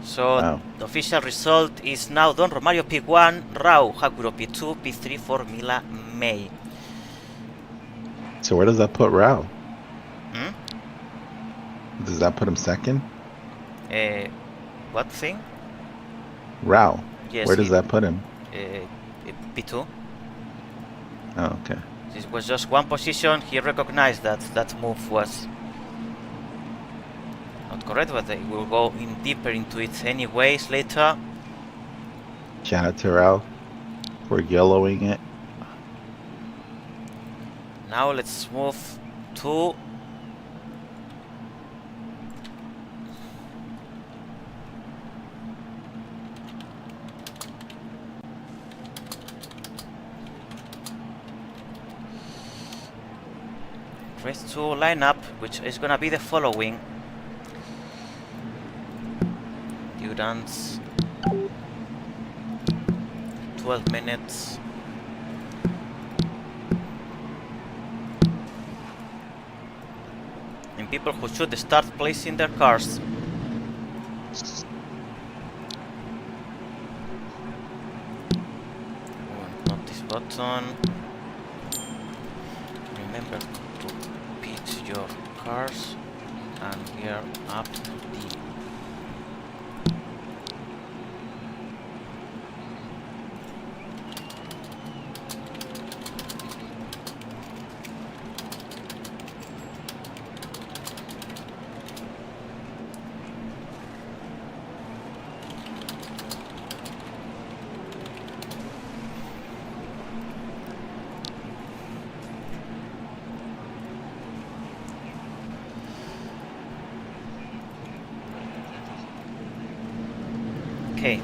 So Wow. the official result is now Don Romario P1, Rao Hakuro P2, P3 for Mila May. So where does that put Rao? Hmm? Does that put him second? What thing? Rao. Yes, Where does that put him? P2. Oh, okay. This was just one position. He recognized that that move was not correct, but they will go in deeper into it anyways later. Shout out to Rao for yellowing it. Now let's move to race 2 lineup, which is gonna be the following. Durance 12 minutes. And people who should start placing their cars. Not this button. Remember to pitch your cars and gear up the Okay.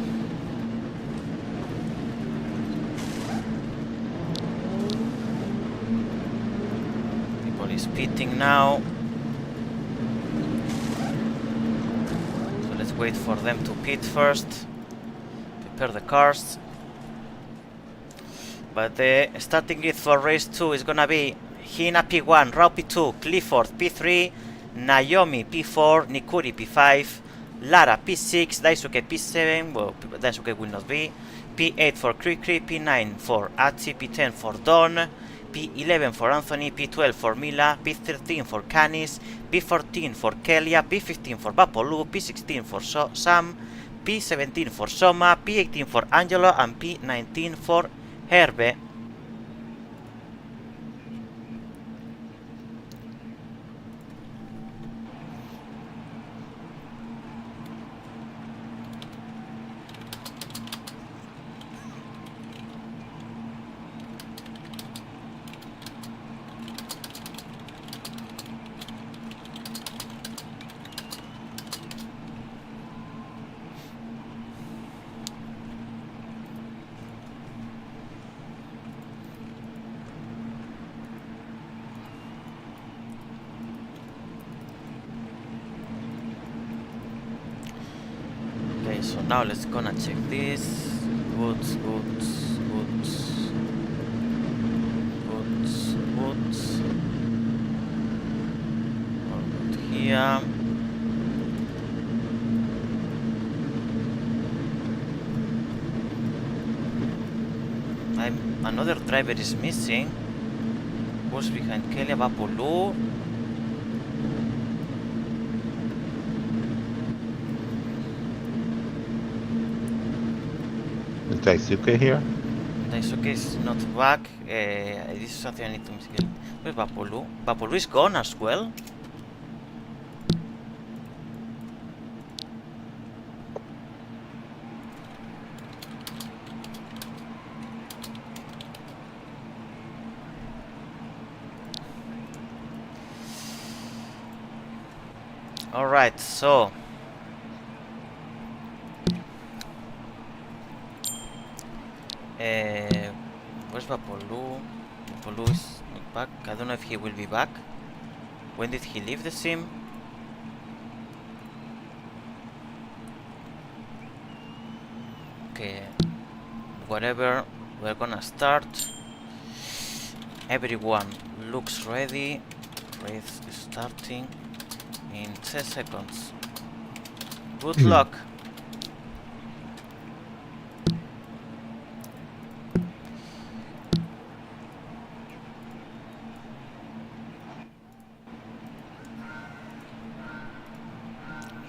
People is pitting now. So let's wait for them to pit first. Prepare the cars. But the starting grid for race 2 is gonna be Hina P1, Rao P2, Clifford P3, Naomi P4, Nikuri P5, Lara P6, Daisuke P7, well, Daisuke will not be, P8 for Krikri, P9 for Achi, P10 for Dawn, P11 for Anthony, P12 for Mila, P13 for Canis, P14 for Kelia, P15 for Bapolu, P16 for Sam, P17 for Soma, P18 for Angelo, and P19 for Herbe. Okay, so now let's gonna check this. Woods. All good here. Another driver is missing. Who's behind Kelia? Bapolu. Is Daisuke here? Daisuke is not back. This is something I need to investigate. Where's Bapolu? Bapolu is gone as well. Alright, so where's Bapolu? Bapolu is not back. I don't know if he will be back. When did he leave the sim? Okay, whatever, we're gonna start. Everyone looks ready. Race is starting in 10 seconds. Good luck.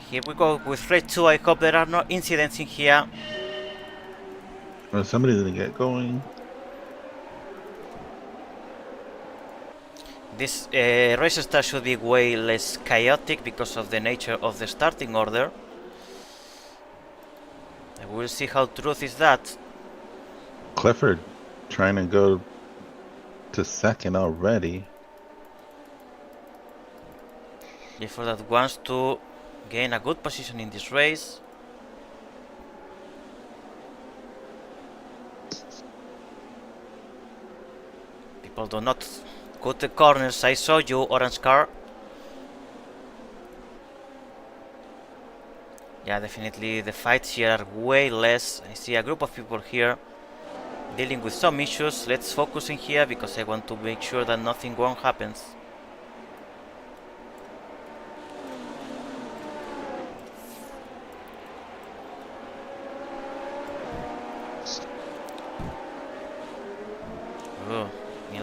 Here we go with race 2. I hope there are no incidents in here. Well, somebody didn't get going. This race start should be way less chaotic because of the nature of the starting order. And we'll see how truth is that. Clifford trying to go to second already. Clifford that wants to gain a good position in this race. People do not cut the corners. I saw you, orange car. Yeah, definitely the fights here are way less. I see a group of people here dealing with some issues. Let's focus in here because I want to make sure that nothing wrong happens. Oh,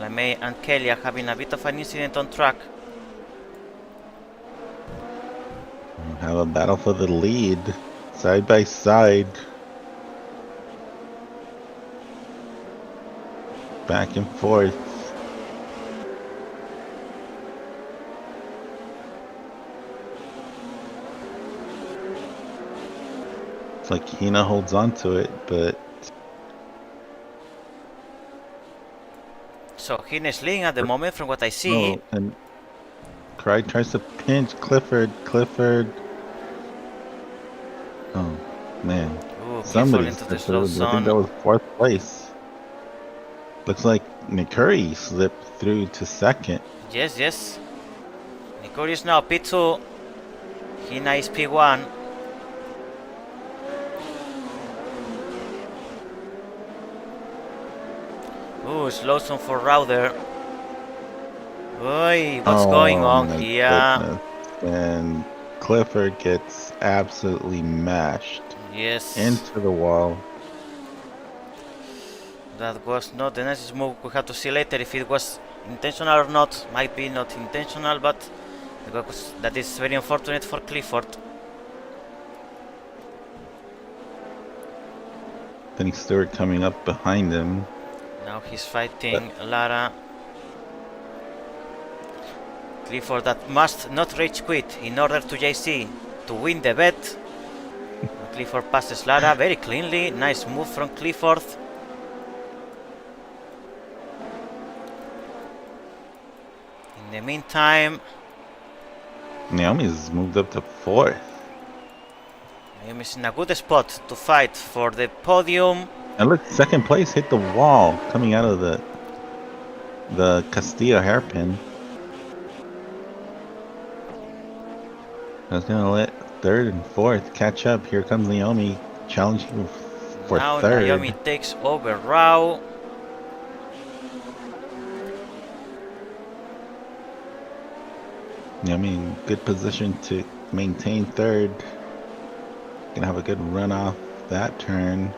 May and Kelly are having a bit of an incident on track. Have a battle for the lead, side by side. Back and forth. It's like Hina holds on to it, but... So Hina is leading at the moment from what I see. Oh, and Cry tries to pinch Clifford. Oh, man. Ooh, Ooh, Clifford Somebody into the slipped slow through. I think that zone. was fourth place. Looks like McCurry slipped through to second. Yes, yes. Nikuri is now P2. Hina is P1. Ooh, slow zone for Router. Oi, what's going Oh on my here? goodness. And Clifford gets absolutely mashed Yes, into the wall. that was not the nicest move. We have to see later if it was intentional or not. Might be not intentional, but because that is very unfortunate for Clifford. Then Stewart coming up behind him. Now he's fighting Lara. Clifford that must not rage quit in order to JC to win the bet. Clifford passes Lara very cleanly. Nice move from Clifford. In the meantime, Naomi's moved up to fourth. Naomi's in a good spot to fight for the podium. And look, second place hit the wall coming out of the Castillo hairpin. I was gonna let third and fourth catch up. Here comes Naomi challenging for Now third. Naomi takes over Rao. Naomi in good position to maintain third. Gonna have a good run off that turn.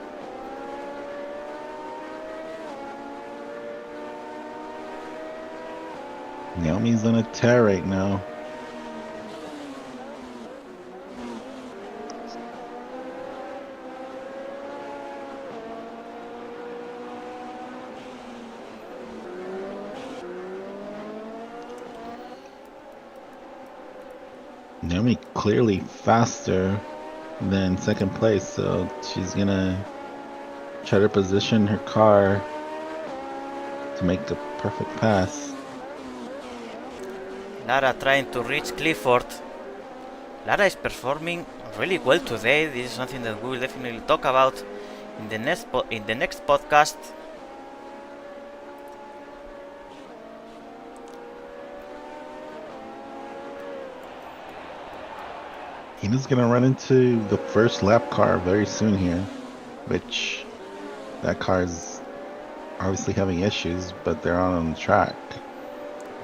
Naomi's on a tear right now. Naomi clearly faster than second place, so she's gonna try to position her car to make the perfect pass. Lara trying to reach Clifford. Lara is performing really well today. This is something that we will definitely talk about in the next podcast. Hina's gonna run into the first lap car very soon here, which that car is obviously having issues, but they're on the track.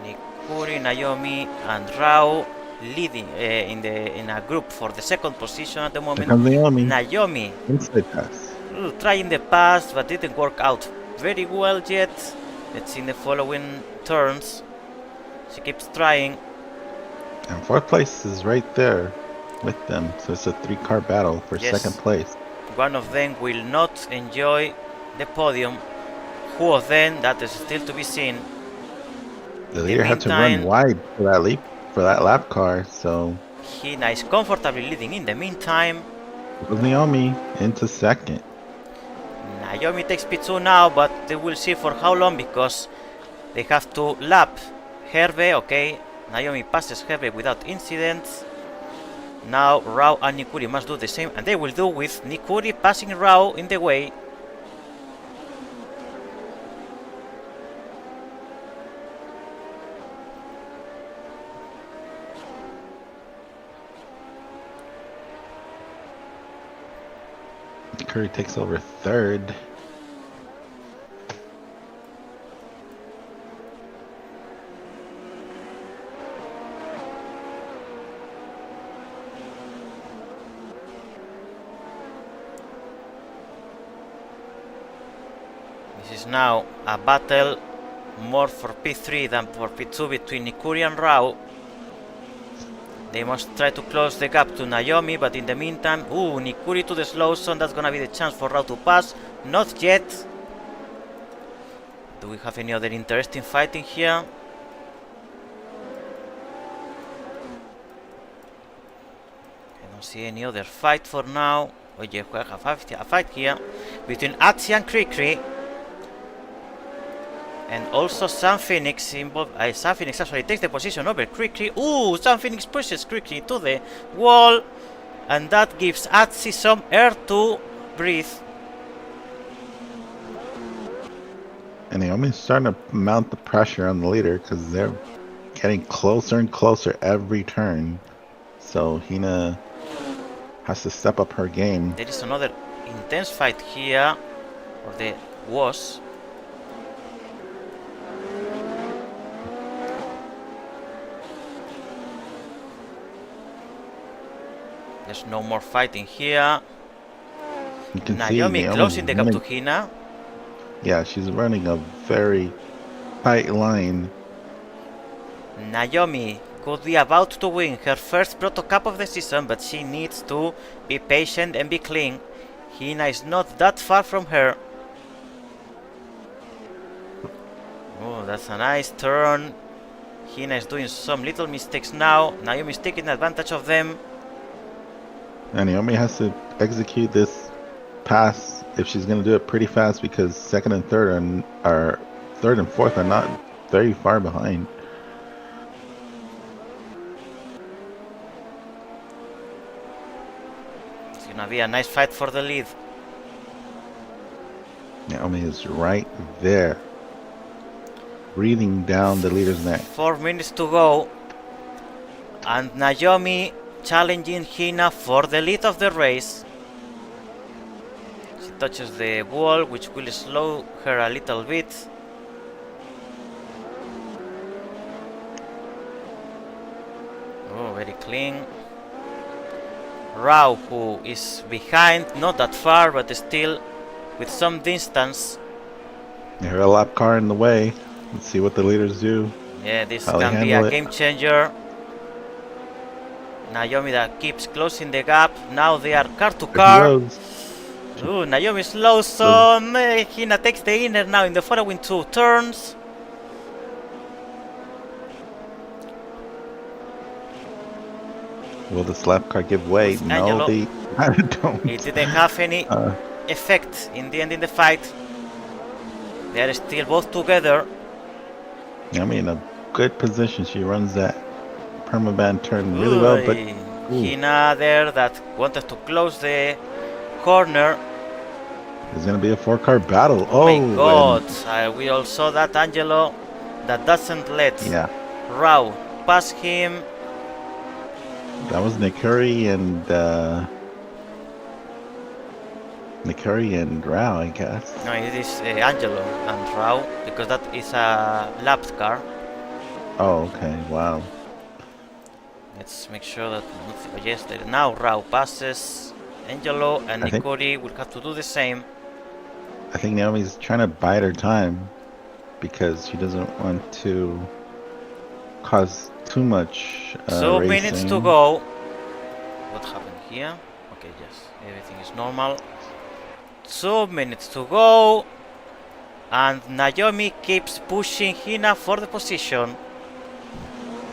Nikuri, Naomi, and Rao leading in a group for the second position at the Here moment. comes Naomi. Naomi Inside pass. trying the pass, but didn't work out very well yet. Let's see in the following turns. She keeps trying. And fourth place is right there with them, so it's a three-car battle for Yes. second place. One of them will not enjoy the podium. Who of them? That is still to be seen. The In leader the had to run meantime, wide for that lap car, so Hina is comfortably leading in the meantime. it was Naomi into second. Naomi takes P2 now, but they will see for how long because they have to lap Herve. Okay, Naomi passes Herve without incidents. Now Rao and Nikuri must do the same, and they will do with Nikuri passing Rao in the way. Curry takes over third. This is now a battle more for P3 than for P2 between Nikuri and Rao. They must try to close the gap to Naomi, but in the meantime, Nikuri to the slow zone. That's gonna be the chance for Rao to pass. Not yet. Do we have any other interesting fighting here? I don't see any other fight for now. Oh yeah, we have a fight here between Atsi and Krikri. And also Sun Phoenix involved. Sun Phoenix actually takes the position over Krikri. Sun Phoenix pushes Krikri to the wall, and that gives Atsi some air to breathe. And Naomi's starting to mount the pressure on the leader because they're getting closer and closer every turn. So Hina has to step up her game. There is another intense fight here, or there was. There's no more fighting here. You can Naomi see closing the gap to running, Hina. yeah, she's running a very tight line. Naomi could be about to win her first Proto Cup of the season, but she needs to be patient and be clean. Hina is not that far from her. Oh, that's a nice turn. Hina is doing some little mistakes now. Naomi is taking advantage of them. And Naomi has to execute this pass if she's going to do it pretty fast because second and third are third and fourth are not very far behind. It's gonna be a nice fight for the lead. Naomi is right there, breathing down the leader's neck. 4 minutes to go. And Naomi challenging Hina for the lead of the race. She touches the wall, which will slow her a little bit. Oh, very clean. Rao, who is behind, not that far, but still with some distance. You hear a lap car in the way. Let's see what the leaders do. Yeah, this How they can be handle a it. game changer. Naomi that keeps closing the gap. Now they are car to There car. he goes. Ooh, Naomi slows some. Hina takes the inner now in the following 2 turns. Will the slap car give way? With No, Angelo. they don't. It didn't have any Uh, effect in the end in the fight. They are still both together. Naomi in a good position. She runs that permaband turn really well, but ooh. Hina there that wanted to close the corner. There's gonna be a 4-car battle. Oh my god, and- we all saw that Angelo that doesn't let yeah, Rao pass him. that was Nikuri and Rao, I guess. No, it is Angelo and Rao, because that is a lapped car. Oh, okay. Wow. Let's make sure that yes, now Rao passes Angelo, and I think- Nikori will have to do the same. I think Naomi's trying to bide her time because she doesn't want to cause too much 2 racing. minutes to go. What happened here? Okay, yes, everything is normal. 2 minutes to go. And Naomi keeps pushing Hina for the position.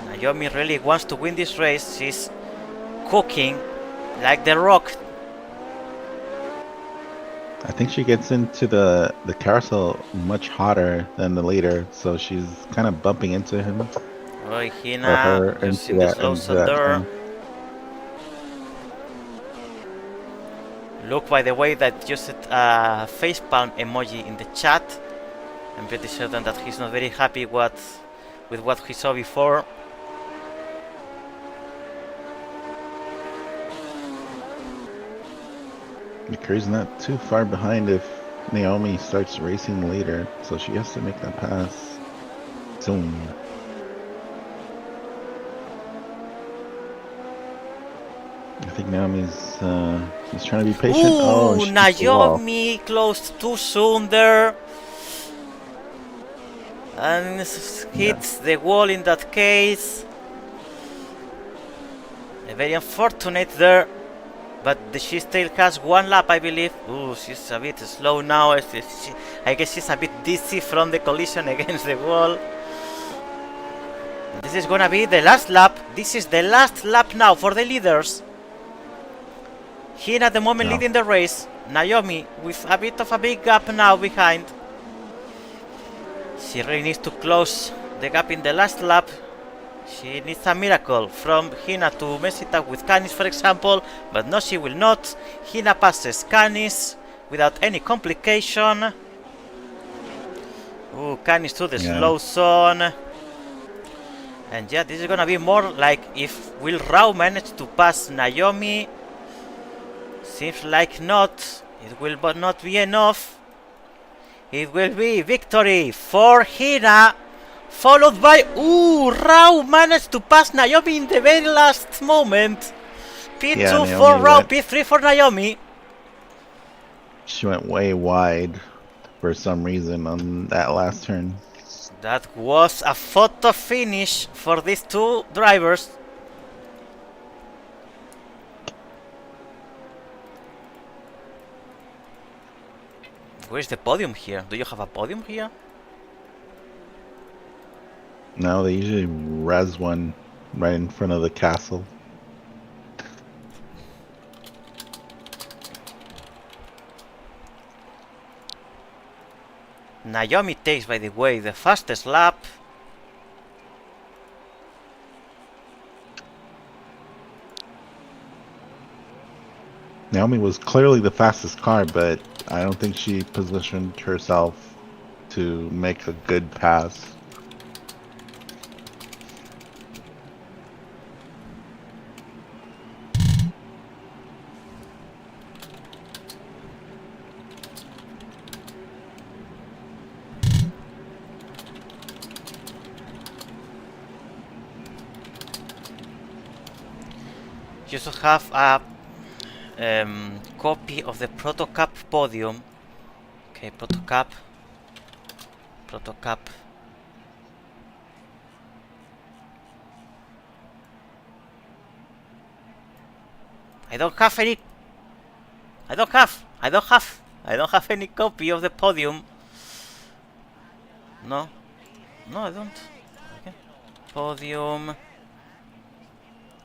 Naomi really wants to win this race. She's cooking like the rock. I think she gets into the carousel much hotter than the leader, so she's kind of bumping into him. Roy Or Hina her using into the that, slow into that thunder. turn. Look, by the way, that used a facepalm emoji in the chat. I'm pretty certain that he's not very happy with what he saw before. Nikuri's not too far behind if Naomi starts racing later, so she has to make that pass soon. I think Naomi's she's trying to be patient. Ooh, she hits the wall. Naomi closed too soon there. And hits the wall in that case. Very unfortunate there. But she still has 1 lap, I believe. Ooh, she's a bit slow now. I guess she's a bit dizzy from the collision against the wall. This is gonna be the last lap. This is the last lap now for the leaders. Hina at the moment Yeah. leading the race. Naomi with a bit of a big gap now behind. She really needs to close the gap in the last lap. She needs a miracle from Hina to mess it up with Canis, for example, but no, she will not. Hina passes Canis without any complication. Ooh, Canis to the Yeah. slow zone. And yeah, this is gonna be more like if will Rao manage to pass Naomi. Seems like not. It will but not be enough. It will be victory for Hina. Followed by... Ooh, Rao managed to pass Naomi in the very last moment. Yeah, P2 for Naomi Rao, went. P3 for Naomi. She went way wide for some reason on that last turn. That was a photo finish for these two drivers. Where's the podium here? Do you have a podium here? No, they usually res one right in front of the castle. Naomi takes, by the way, the fastest lap. Naomi was clearly the fastest car, but I don't think she positioned herself to make a good pass. You also have a copy of the Proto Cup podium. Okay, Proto Cup. Proto Cup. I don't have any. I don't have any copy of the podium. No, no, I don't. Okay. Podium.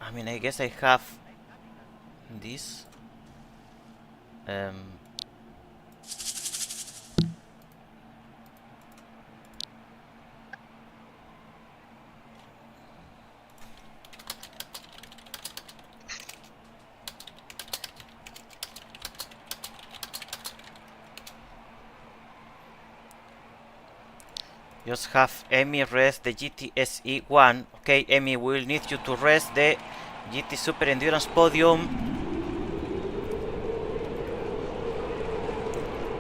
I mean, I guess I have this. Just have Emi rest the GTSE1. Okay, Emi, we will need you to rest the GT Super Endurance podium.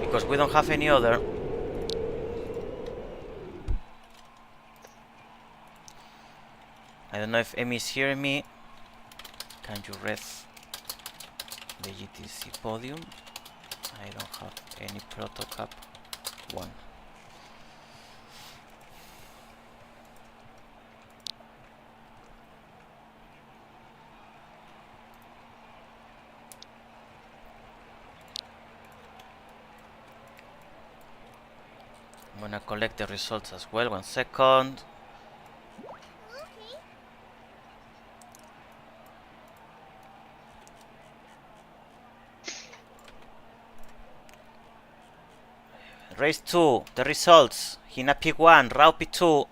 Because we don't have any other. I don't know if Emi is hearing me. Can you rest the GTC podium? I don't have any Proto Cup 1. I'm gonna collect the results as well. 1 second. Race 2, the results. Hina P1, Rao P2,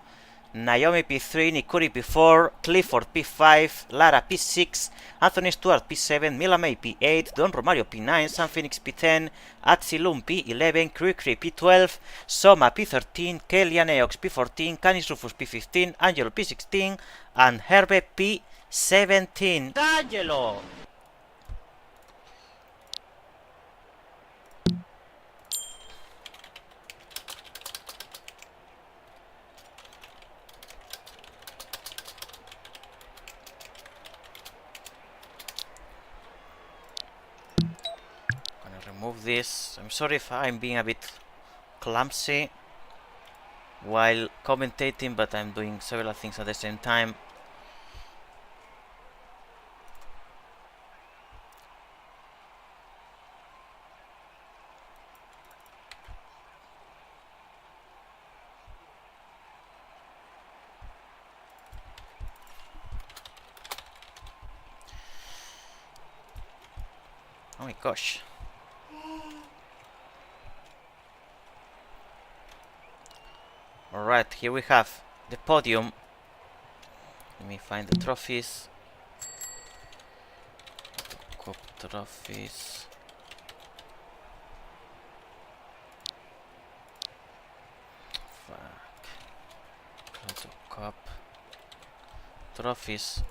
Naomi P3, Nikuri P4, Clifford P5, Lara P6, Anthony Stewart P7, Mila May P8, Don Romario P9, San Phoenix P10, Atsilum P11, Cricri P12, Soma P13, Kellyan Eox P14, Canis Rufus P15, Angelo P16, and Herbe P17. Angelo! Remove this. I'm sorry if I'm being a bit clumsy while commentating, but I'm doing several things at the same time. Oh my gosh. Alright, here we have the podium. Let me find the trophies. Cup trophies. Fuck. Proto Cup trophies.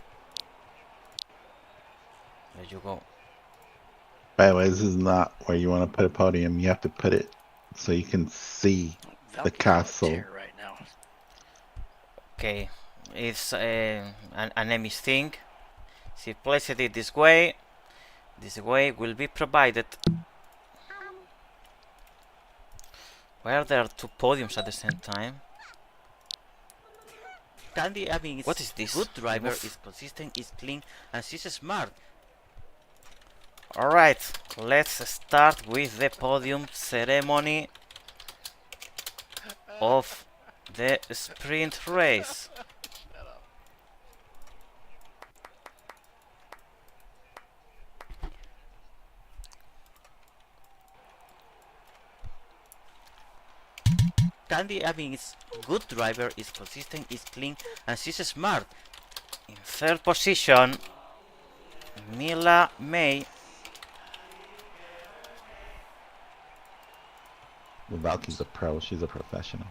There you go. By the way, this is not where you want to put a podium. You have to put it so you can see the castle. Right now. Okay, it's an enemy's thing. So place it this way. This way will be provided. Why are there two podiums at the same time? Candy having What is this? good driver Remove. is consistent, is clean, and she's smart. Alright, let's start with the podium ceremony of the sprint race. Candy having is good driver is consistent, is clean, and she's smart. In third position, Mila May. Valky's a pro. She's a professional.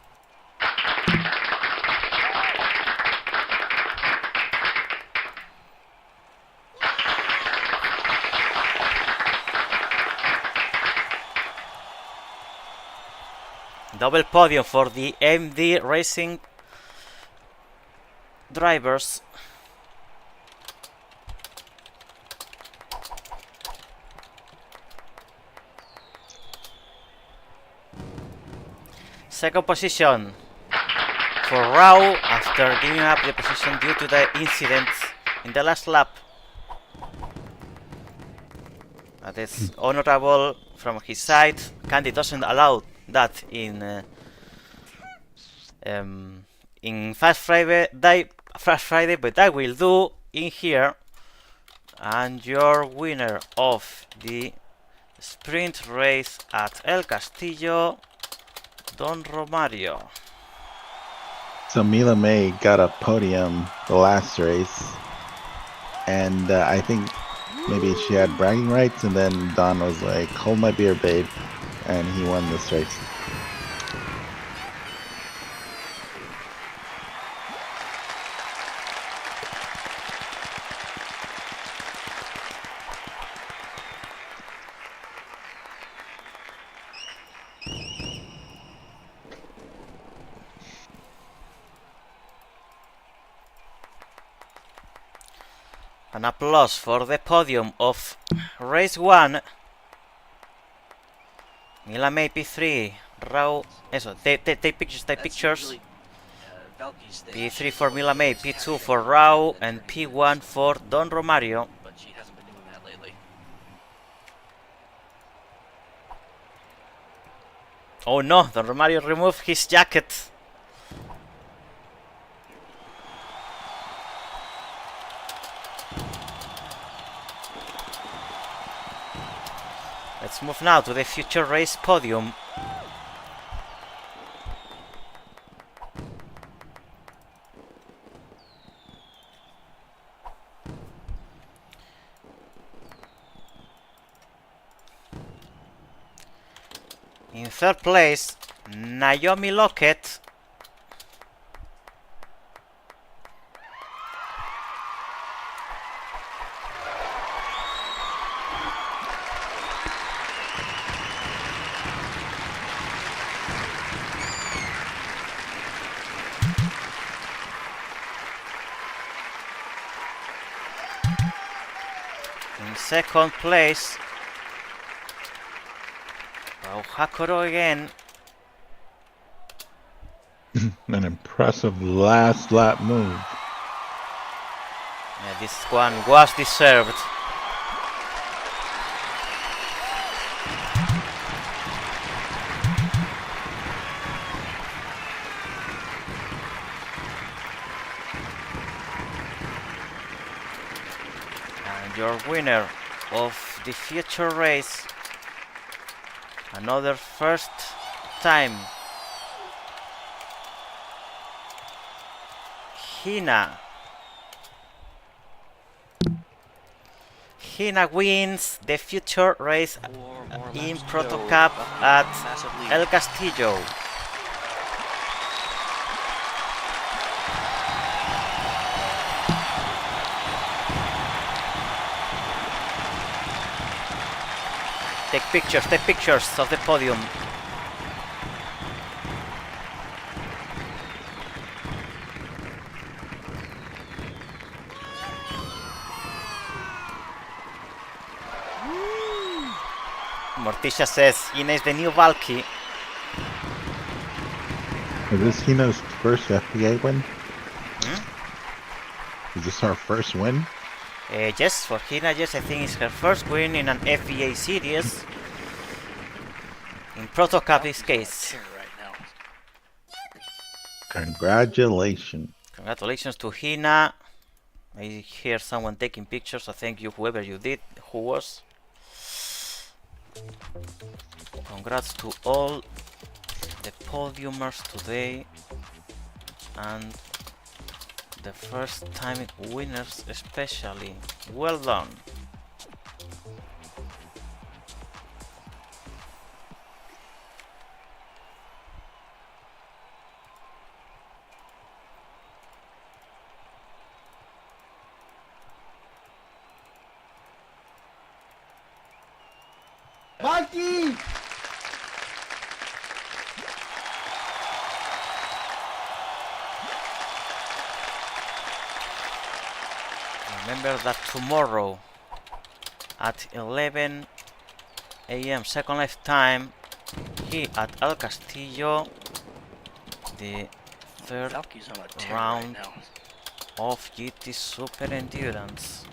Double podium for the MD Racing drivers. Second position for Rao after giving up the position due to the incident in the last lap. That is honorable from his side. Candy doesn't allow that in Fast Friday, but I will do in here. And your winner of the sprint race at El Castillo, Don Romario. So Mila May got a podium the last race, and I think maybe she had bragging rights, and then Don was like, "Hold my beer, babe," and he won this race. An applause for the podium of race 1. Mila May P3, Rao. Eso, take pictures. P3 for Mila May, P2 for Rao, and P1 for Don Romario. But she hasn't been doing that lately. Oh no, Don Romario removed his jacket. Let's move now to the future race podium. In third place, Naomi Lockett. In second place, Hakoro again. An impressive last lap move. Yeah, this one was deserved. And your winner of the future race, another first time, Hina. Hina wins the future race in Proto Cup at El Castillo. Take pictures of the podium. Morticia says Hina is the new Valky. Is this Hina's first FPA win? Is this her first win? Yes, for Hina, yes, I think it's her first win in an FEA series. In Proto Cup's case. Congratulations. Congratulations to Hina. I hear someone taking pictures, so thank you whoever you did, who was. Congrats to all the podiumers today and the first time winners especially. Well done. Mikey! Remember that tomorrow at 11 AM Second Life time here at El Castillo, the third round of GT Super Endurance.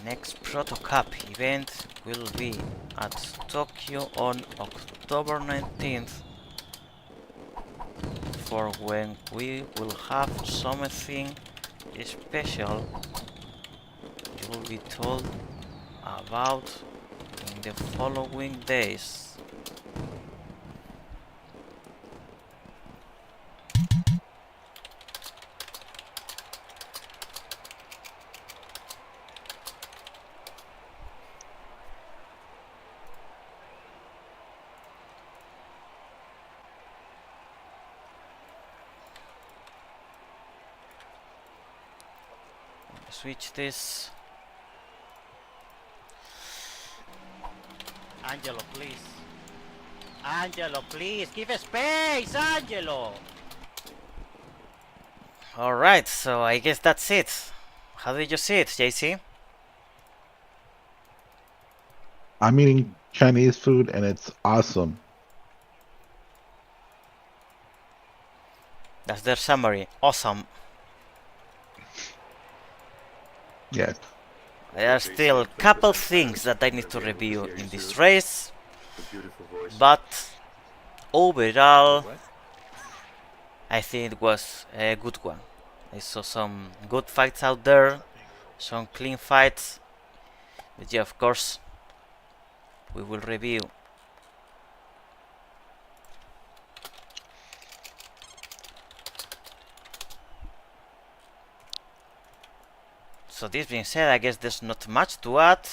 Next Proto Cup event will be at Tokyo on October 19th, for when we will have something special you will be told about in the following days. Switch this. Angelo, please. Angelo, please, give a space, Angelo! Alright, so I guess that's it. How did you see it, JC? I'm eating Chinese food and it's awesome. That's their summary. Awesome. Yes. There are still a couple things that I need to review in this race, but overall I think it was a good one. I saw some good fights out there, some clean fights, but yeah, of course we will review. So this being said, I guess there's not much to add.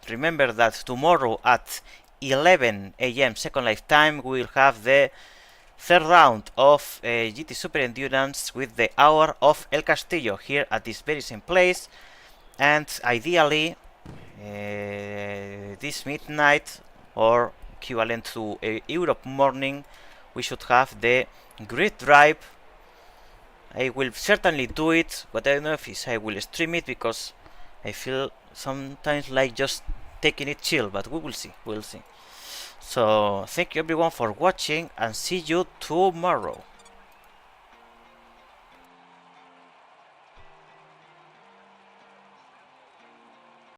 Remember that tomorrow at 11 AM Second Life time we will have the third round of GT Super Endurance with the hour of El Castillo here at this very same place, and ideally this midnight or equivalent to Europe morning we should have the grid drive. I will certainly do it, but I don't know if I will stream it because I feel sometimes like just taking it chill, but we will see, we'll see. So thank you everyone for watching and see you tomorrow.